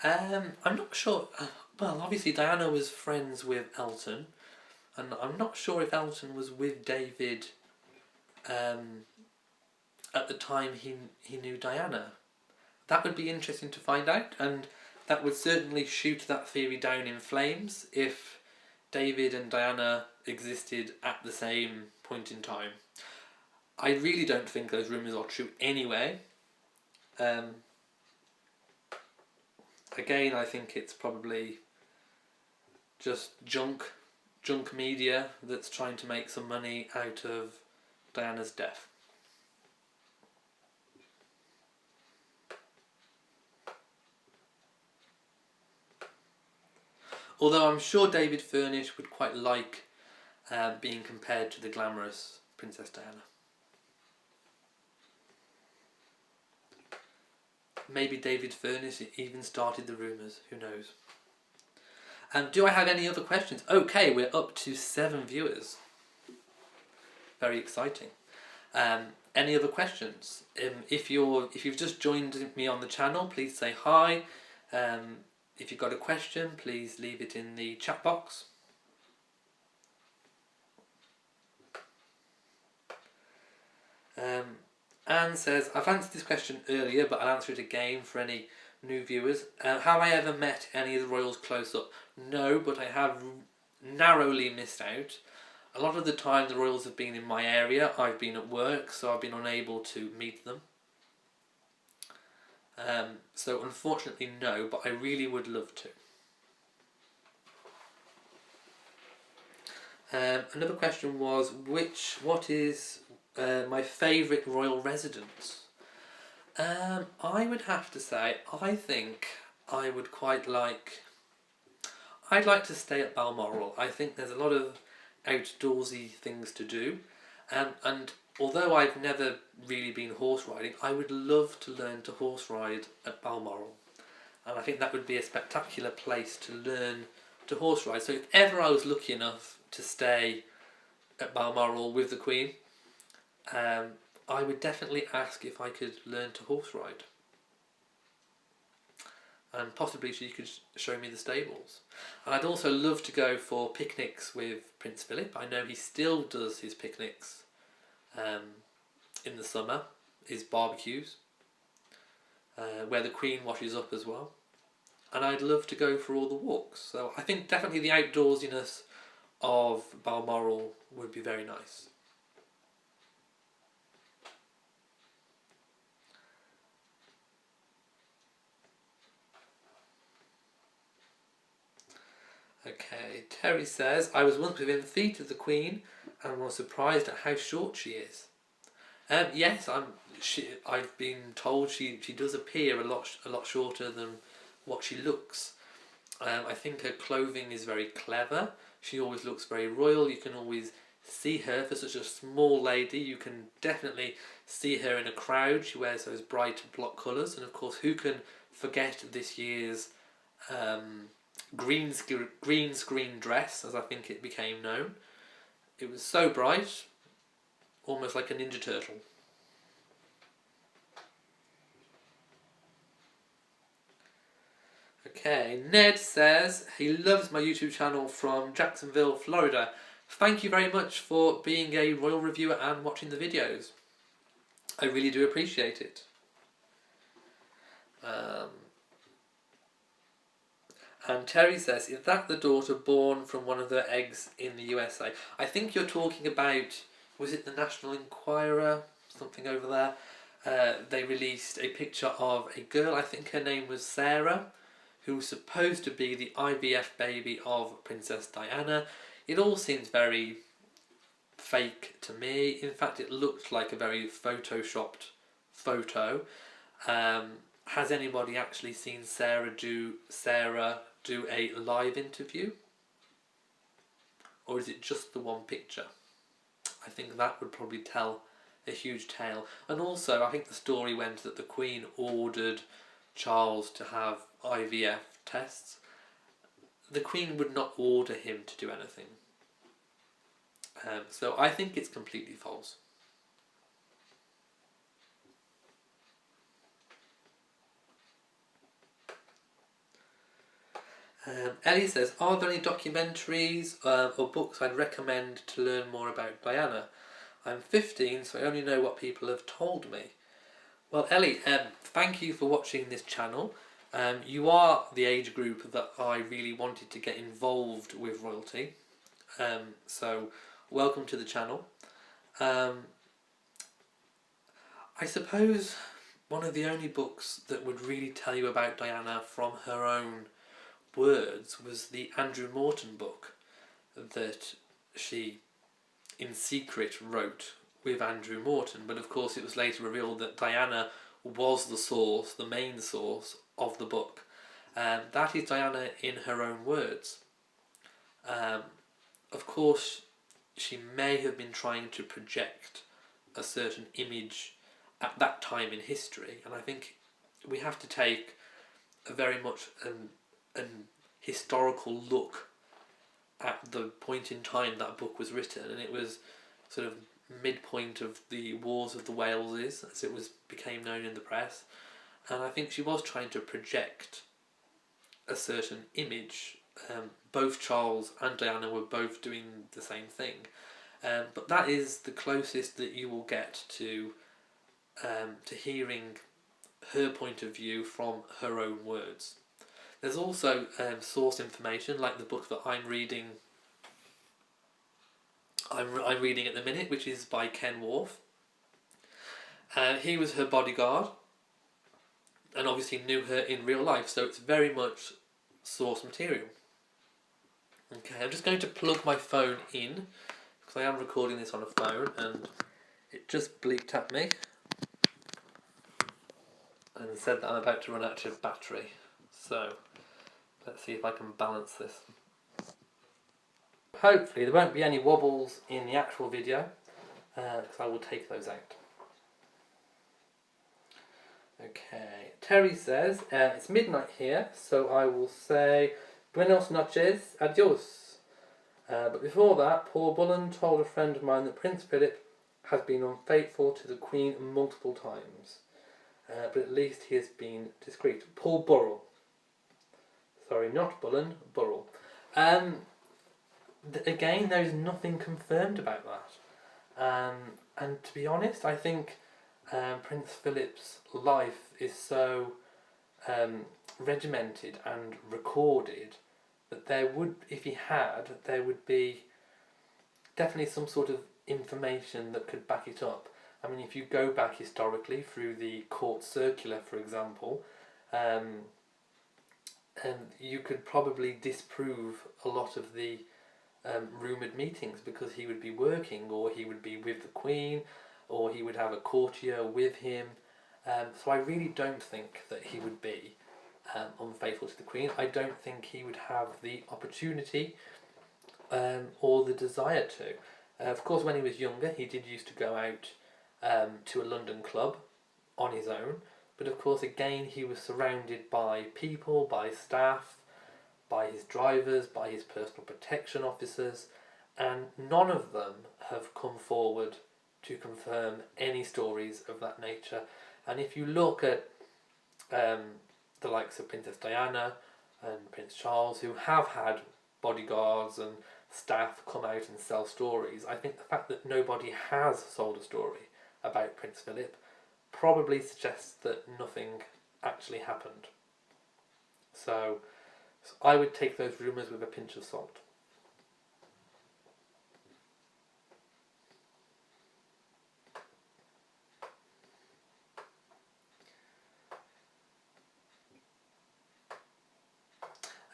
I'm not sure. Well, obviously Diana was friends with Elton, and I'm not sure if Elton was with David at the time he knew Diana? That would be interesting to find out, and that would certainly shoot that theory down in flames if David and Diana existed at the same point in time. I really don't think those rumours are true anyway. Again, I think it's probably just junk media that's trying to make some money out of Diana's death. Although I'm sure David Furnish would quite like being compared to the glamorous Princess Diana. Maybe David Furnish even started the rumours, who knows. Do I have any other questions? Okay, we're up to 7 viewers. Very exciting. Any other questions? If you've just joined me on the channel, please say hi. If you've got a question, please leave it in the chat box. Anne says, I've answered this question earlier, but I'll answer it again for any new viewers. Have I ever met any of the royals close up? No, but I have narrowly missed out. A lot of the time the royals have been in my area. I've been at work, so I've been unable to meet them. So unfortunately no, but I really would love to. Another question was, what is my favourite royal residence? I would have to say, I think I would quite like... I'd like to stay at Balmoral. I think there's a lot of outdoorsy things to do. And although I've never really been horse riding, I would love to learn to horse ride at Balmoral. And I think that would be a spectacular place to learn to horse ride. So if ever I was lucky enough to stay at Balmoral with the Queen, I would definitely ask if I could learn to horse ride. And possibly she could show me the stables. And I'd also love to go for picnics with Prince Philip. I know he still does his picnics in the summer, his barbecues, where the Queen washes up as well. And I'd love to go for all the walks. So I think definitely the outdoorsiness of Balmoral would be very nice. Okay, Terry says, I was once within feet of the Queen and was surprised at how short she is. Yes, I've been told she does appear a lot shorter than what she looks. I think her clothing is very clever. She always looks very royal. You can always see her for such a small lady. You can definitely see her in a crowd. She wears those bright block colours, and of course, who can forget this year's green screen dress, as I think it became known. It was so bright, almost like a Ninja Turtle. Okay, Ned says he loves my YouTube channel from Jacksonville, Florida. Thank you very much for being a royal reviewer and watching the videos. I really do appreciate it. And Terry says, is that the daughter born from one of their eggs in the USA? I think you're talking about, was it the National Enquirer, something over there? They released a picture of a girl, I think her name was Sarah, who was supposed to be the IVF baby of Princess Diana. It all seems very fake to me. In fact, it looked like a very photoshopped photo. Has anybody actually seen Sarah do a live interview? Or is it just the one picture? I think that would probably tell a huge tale. And also, I think the story went that the Queen ordered Charles to have IVF tests. The Queen would not order him to do anything. So I think it's completely false. Ellie says, are there any documentaries or books I'd recommend to learn more about Diana? I'm 15, so I only know what people have told me. Well, Ellie, thank you for watching this channel. You are the age group that I really wanted to get involved with royalty. So welcome to the channel. I suppose one of the only books that would really tell you about Diana from her own words was the Andrew Morton book that she in secret wrote with Andrew Morton, but of course it was later revealed that Diana was the source, the main source of the book. That is Diana in her own words. Of course, she may have been trying to project a certain image at that time in history, and I think we have to take a very much an historical look at the point in time that book was written, and it was sort of midpoint of the Wars of the Waleses, as it became known in the press, and I think she was trying to project a certain image. Both Charles and Diana were both doing the same thing, but that is the closest that you will get to hearing her point of view from her own words. There's also source information, like the book that I'm reading. I'm reading at the minute, which is by Ken Worth. He was her bodyguard, and obviously knew her in real life, so it's very much source material. Okay, I'm just going to plug my phone in, because I am recording this on a phone, and it just bleeped at me and said that I'm about to run out of battery. So let's see if I can balance this. Hopefully there won't be any wobbles in the actual video, because I will take those out. Okay, Terry says, it's midnight here, so I will say buenos noches, adios. But before that, Paul Bullen told a friend of mine that Prince Philip has been unfaithful to the Queen multiple times. But at least he has been discreet. Paul Burrell. Sorry, not Bullen, Burrell. Again, there is nothing confirmed about that. And to be honest, I think Prince Philip's life is so regimented and recorded that there would, if he had, there would be definitely some sort of information that could back it up. I mean, if you go back historically through the court circular, for example, and you could probably disprove a lot of the rumoured meetings, because he would be working, or he would be with the Queen, or he would have a courtier with him. So I really don't think that he would be unfaithful to the Queen. I don't think he would have the opportunity or the desire to. Of course, when he was younger, he did used to go out to a London club on his own, but of course again he was surrounded by people, by staff, by his drivers, by his personal protection officers, and none of them have come forward to confirm any stories of that nature. And if you look at the likes of Princess Diana and Prince Charles, who have had bodyguards and staff come out and sell stories, I think the fact that nobody has sold a story about Prince Philip probably suggests that nothing actually happened. So I would take those rumours with a pinch of salt.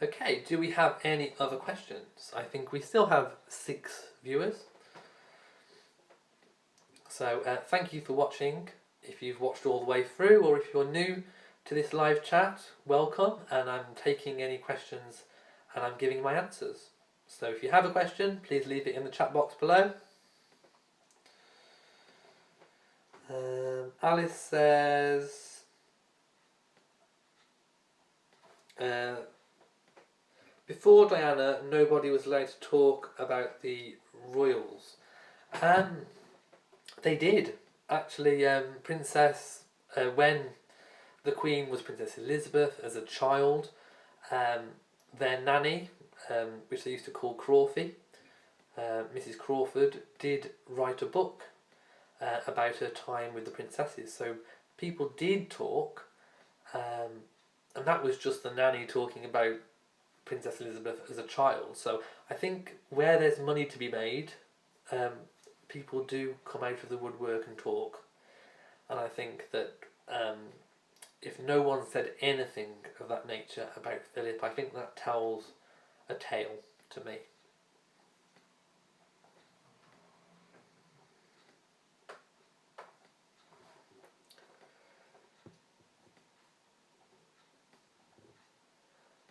Okay, do we have any other questions? I think we still have 6 viewers. So thank you for watching. If you've watched all the way through, or if you're new to this live chat, welcome, and I'm taking any questions and I'm giving my answers. So if you have a question, please leave it in the chat box below. Alice says, before Diana, nobody was allowed to talk about the royals. They did. Actually, Princess, when the Queen was Princess Elizabeth as a child, their nanny, which they used to call Crawford, Mrs. Crawford, did write a book about her time with the princesses. So people did talk, and that was just the nanny talking about Princess Elizabeth as a child. So I think where there's money to be made, people do come out of the woodwork and talk. And I think that if no one said anything of that nature about Philip, I think that tells a tale to me.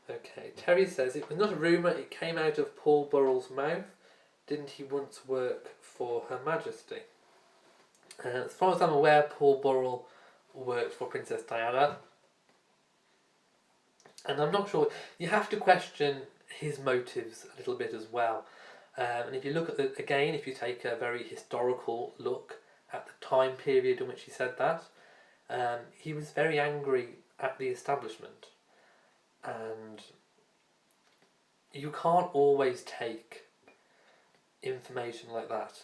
Okay, Terry says, it was not a rumour, it came out of Paul Burrell's mouth. Didn't he once work for Her Majesty? As far as I'm aware, Paul Burrell worked for Princess Diana. And I'm not sure, you have to question his motives a little bit as well. And if you look at again, if you take a very historical look at the time period in which he said that, he was very angry at the establishment. And you can't always take information like that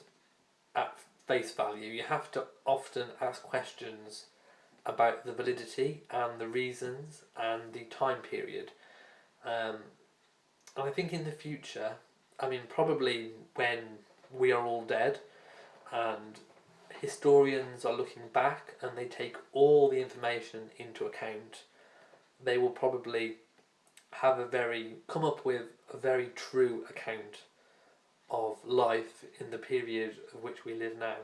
at face value. You have to often ask questions about the validity and the reasons and the time period. And I think in the future, I mean, probably when we are all dead and historians are looking back and they take all the information into account, they will probably come up with a very true account of life in the period of which we live now.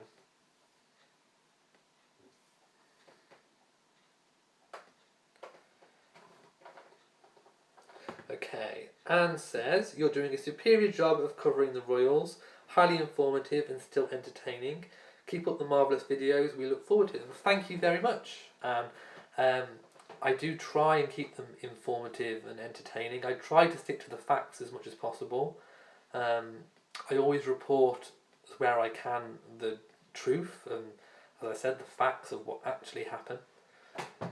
Okay, Anne says, you're doing a superior job of covering the royals, highly informative and still entertaining. Keep up the marvellous videos, we look forward to them. Thank you very much, Anne. I do try and keep them informative and entertaining. I try to stick to the facts as much as possible. I always report where I can the truth and, as I said, the facts of what actually happened.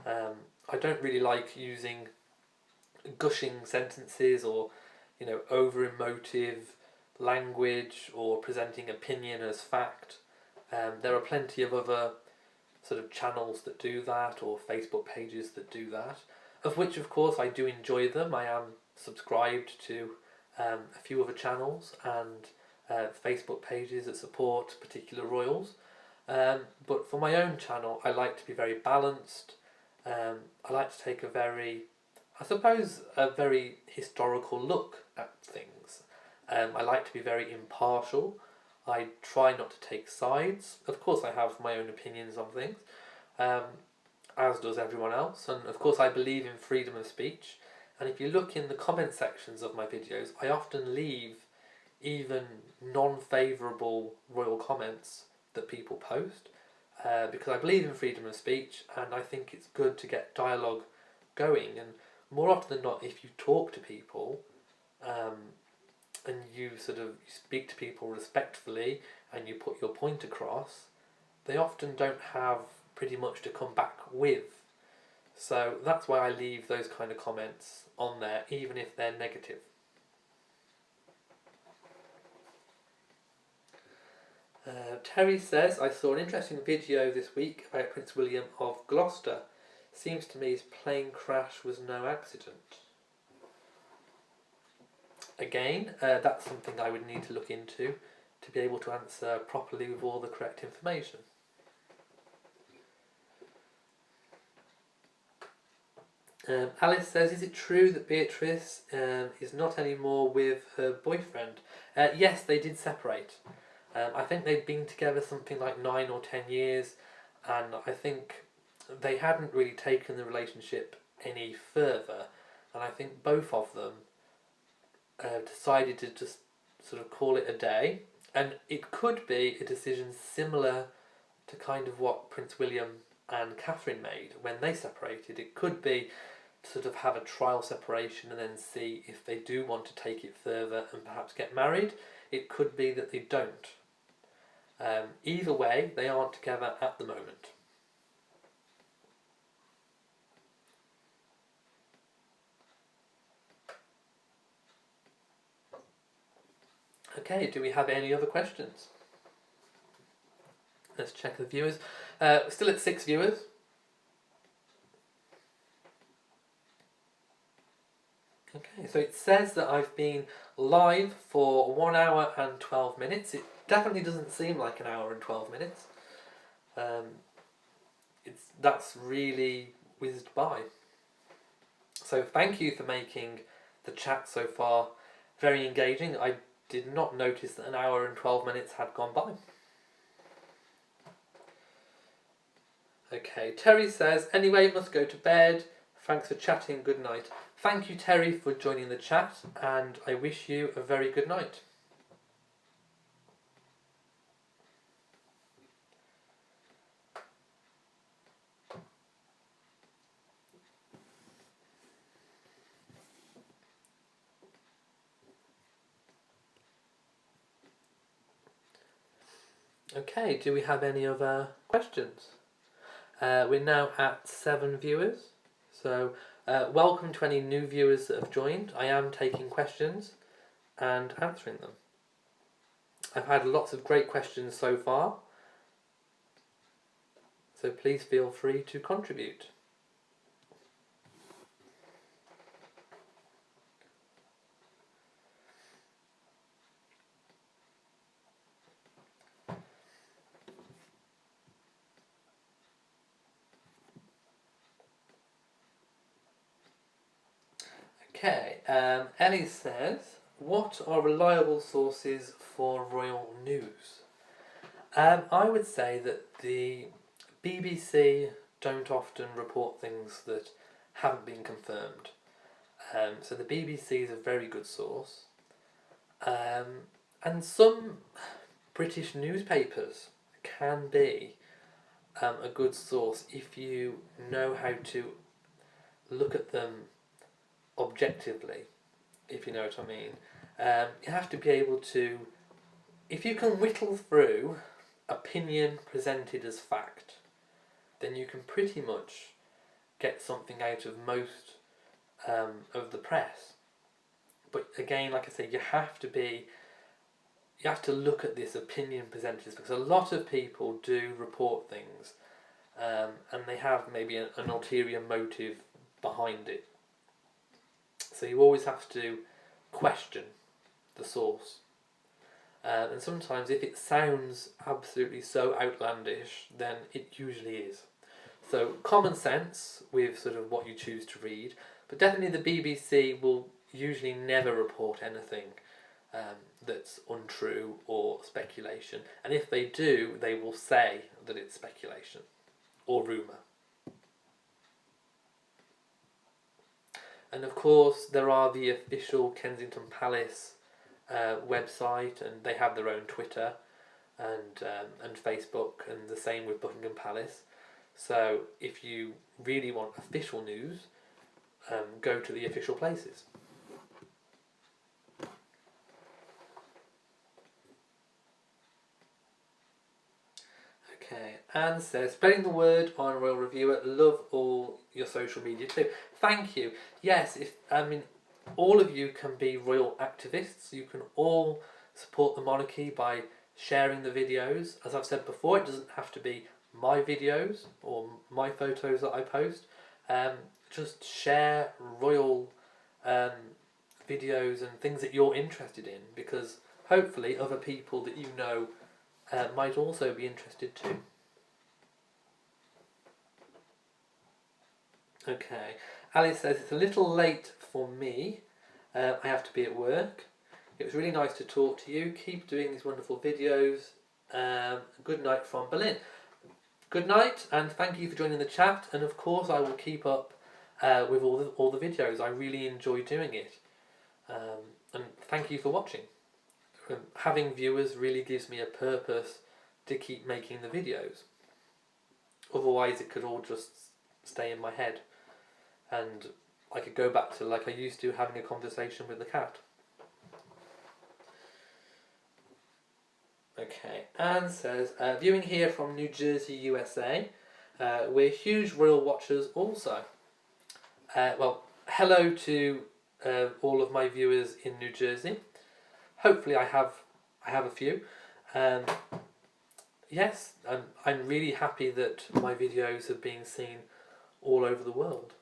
I don't really like using gushing sentences or, over emotive language or presenting opinion as fact. There are plenty of other sort of channels that do that, or Facebook pages that do that, of which of course I do enjoy them. I am subscribed to a few other channels and Facebook pages that support particular royals, but for my own channel I like to be very balanced. I like to take a very historical look at things. I like to be very impartial. I try not to take sides. Of course I have my own opinions on things, as does everyone else, and of course I believe in freedom of speech. And if you look in the comment sections of my videos, I often leave even non-favourable royal comments that people post, because I believe in freedom of speech and I think it's good to get dialogue going. And more often than not, if you talk to people and you speak to people respectfully and you put your point across, they often don't have pretty much to come back with. So that's why I leave those kind of comments on there, even if they're negative. Terry says, I saw an interesting video this week about Prince William of Gloucester. Seems to me his plane crash was no accident. Again, that's something I would need to look into to be able to answer properly with all the correct information. Alice says, is it true that Beatrice is not anymore with her boyfriend? Yes, they did separate. I think they'd been together something like 9 or 10 years, and I think they hadn't really taken the relationship any further, and I think both of them decided to just sort of call it a day. And it could be a decision similar to kind of what Prince William and Catherine made when they separated. It could be to sort of have a trial separation and then see if they do want to take it further and perhaps get married. It could be that they don't. Either way, they aren't together at the moment. Okay, do we have any other questions? Let's check the viewers. Still at 6 viewers. Okay, so it says that I've been live for 1 hour and 12 minutes. It definitely doesn't seem like an hour and 12 minutes. That's really whizzed by. So thank you for making the chat so far very engaging. I did not notice that an hour and 12 minutes had gone by. Okay, Terry says, anyway, must go to bed. Thanks for chatting, good night. Thank you, Terry, for joining the chat, and I wish you a very good night. Okay, do we have any other questions? We're now at 7 viewers, so welcome to any new viewers that have joined. I am taking questions and answering them. I've had lots of great questions so far, so please feel free to contribute. Okay, Ellie says, what are reliable sources for royal news? I would say that the BBC don't often report things that haven't been confirmed. So the BBC is a very good source. And some British newspapers can be a good source if you know how to look at them objectively, if you know what I mean. You have to be able to, if you can whittle through opinion presented as fact, then you can pretty much get something out of most of the press. But again, like I say, you have to look at this opinion presented, because a lot of people do report things and they have maybe an ulterior motive behind it. So you always have to question the source. And sometimes if it sounds absolutely so outlandish, then it usually is. So common sense with sort of what you choose to read, but definitely the BBC will usually never report anything that's untrue or speculation. And if they do, they will say that it's speculation or rumour. And of course, there are the official Kensington Palace website, and they have their own Twitter and Facebook, and the same with Buckingham Palace. So if you really want official news, go to the official places. Okay, Anne says, spreading the word on Royal Reviewer, love all your social media too. Thank you. Yes, all of you can be royal activists. You can all support the monarchy by sharing the videos. As I've said before, it doesn't have to be my videos or my photos that I post. Just share royal videos and things that you're interested in, because hopefully other people that you know might also be interested too. Okay, Alice says, it's a little late for me. I have to be at work. It was really nice to talk to you. Keep doing these wonderful videos. Good night from Berlin. Good night, and thank you for joining the chat. And of course, I will keep up with all the videos. I really enjoy doing it. And thank you for watching. Having viewers really gives me a purpose to keep making the videos. Otherwise, it could all just stay in my head, and I could go back to like I used to, having a conversation with the cat. Okay, Anne says, viewing here from New Jersey, USA. We're huge royal watchers also. Well, hello to all of my viewers in New Jersey. Hopefully I have a few. yes, I'm really happy that my videos are being seen all over the world.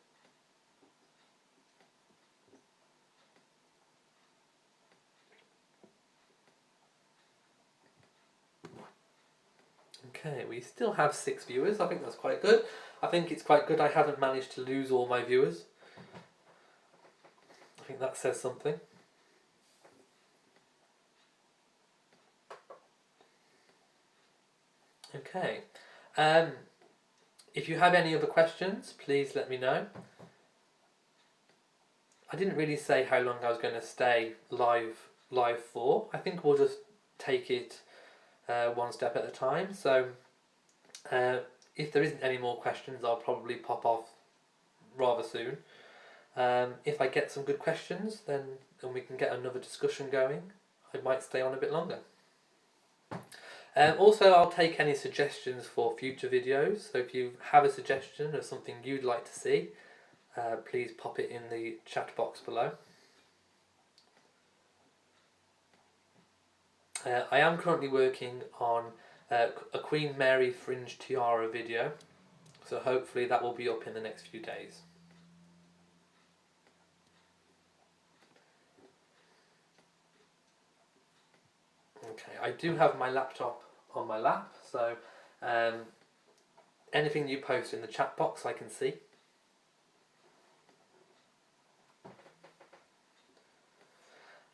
Okay, we still have 6 viewers. I think that's quite good. I think it's quite good I haven't managed to lose all my viewers. I think that says something. Okay. If you have any other questions, please let me know. I didn't really say how long I was going to stay live for. I think we'll just take it one step at a time. So if there isn't any more questions, I'll probably pop off rather soon. If I get some good questions, then and we can get another discussion going, I might stay on a bit longer. Also, I'll take any suggestions for future videos. So if you have a suggestion of something you'd like to see, please pop it in the chat box below. I am currently working on a Queen Mary fringe tiara video, so hopefully that will be up in the next few days. Okay, I do have my laptop on my lap, so anything you post in the chat box I can see.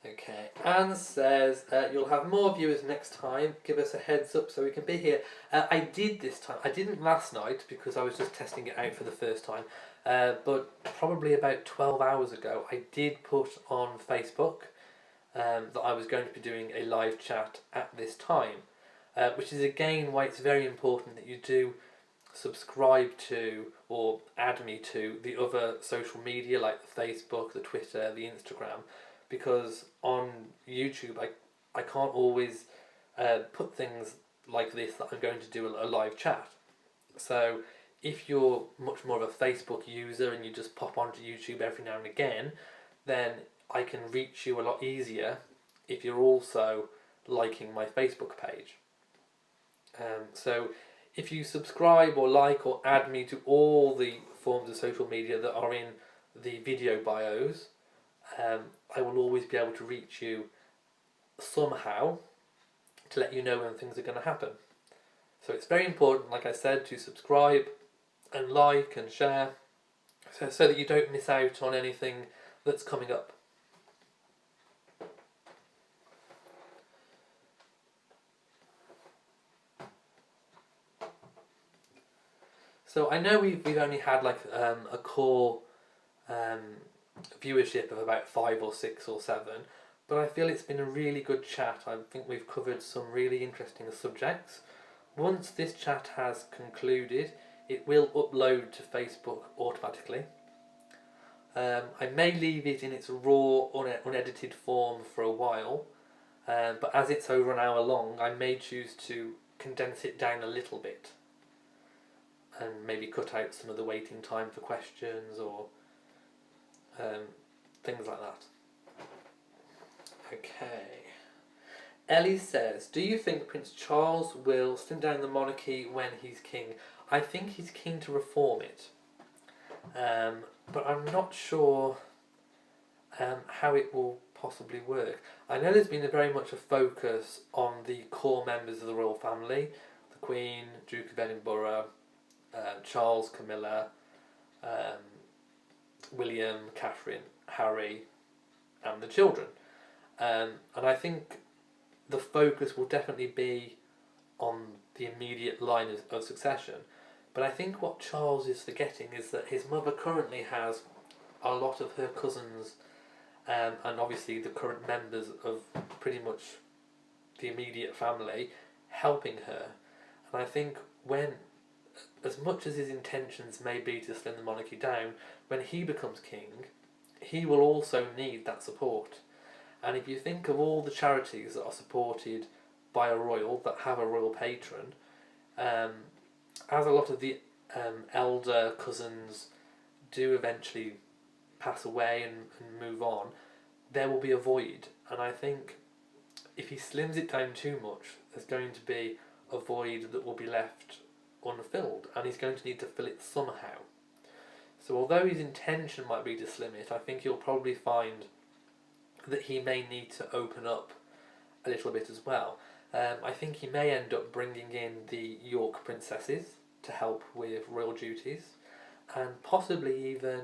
Okay, Anne says, you'll have more viewers next time, give us a heads up so we can be here. I did this time. I didn't last night because I was just testing it out for the first time, but probably about 12 hours ago I did put on Facebook that I was going to be doing a live chat at this time, which is again why it's very important that you do subscribe to or add me to the other social media like the Facebook, the Twitter, the Instagram, because on YouTube I can't always put things like this that I'm going to do a live chat. So if you're much more of a Facebook user and you just pop onto YouTube every now and again, then I can reach you a lot easier if you're also liking my Facebook page. So if you subscribe or like or add me to all the forms of social media that are in the video bios, I will always be able to reach you somehow to let you know when things are going to happen. So it's very important, like I said, to subscribe and like and share so that you don't miss out on anything that's coming up. So I know we've only had like a core viewership of about 5 or 6 or 7, but I feel it's been a really good chat. I think we've covered some really interesting subjects. Once this chat has concluded, it will upload to Facebook automatically. I may leave it in its raw, unedited form for a while, but as it's over an hour long, I may choose to condense it down a little bit and maybe cut out some of the waiting time for questions or things like that. Okay. Ellie says, do you think Prince Charles will slim down the monarchy when he's king? I think he's keen to reform it. But I'm not sure how it will possibly work. I know there's been very much a focus on the core members of the royal family, the Queen, Duke of Edinburgh, Charles, Camilla, William, Catherine, Harry, and the children. And I think the focus will definitely be on the immediate line of succession. But I think what Charles is forgetting is that his mother currently has a lot of her cousins and obviously the current members of pretty much the immediate family helping her. And I think when, as much as his intentions may be to slim the monarchy down, when he becomes king, he will also need that support. And if you think of all the charities that are supported by a royal, that have a royal patron, as a lot of the elder cousins do eventually pass away and move on, there will be a void. And I think if he slims it down too much, there's going to be a void that will be left unfilled, and he's going to need to fill it somehow. So although his intention might be to slim it, I think you'll probably find that he may need to open up a little bit as well. I think he may end up bringing in the York princesses to help with royal duties, and possibly even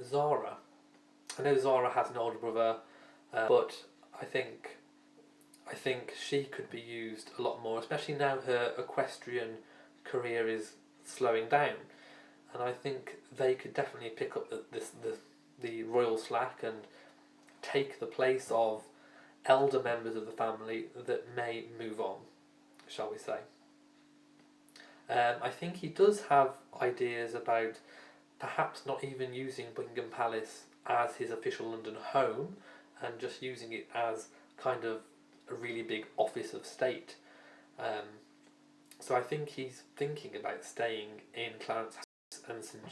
Zara. I know Zara has an older brother, but I think she could be used a lot more, especially now her equestrian career is slowing down, and I think they could definitely pick up the royal slack and take the place of elder members of the family that may move on, shall we say. I think he does have ideas about perhaps not even using Buckingham Palace as his official London home, and just using it as kind of a really big office of state. So I think he's thinking about staying in Clarence House and St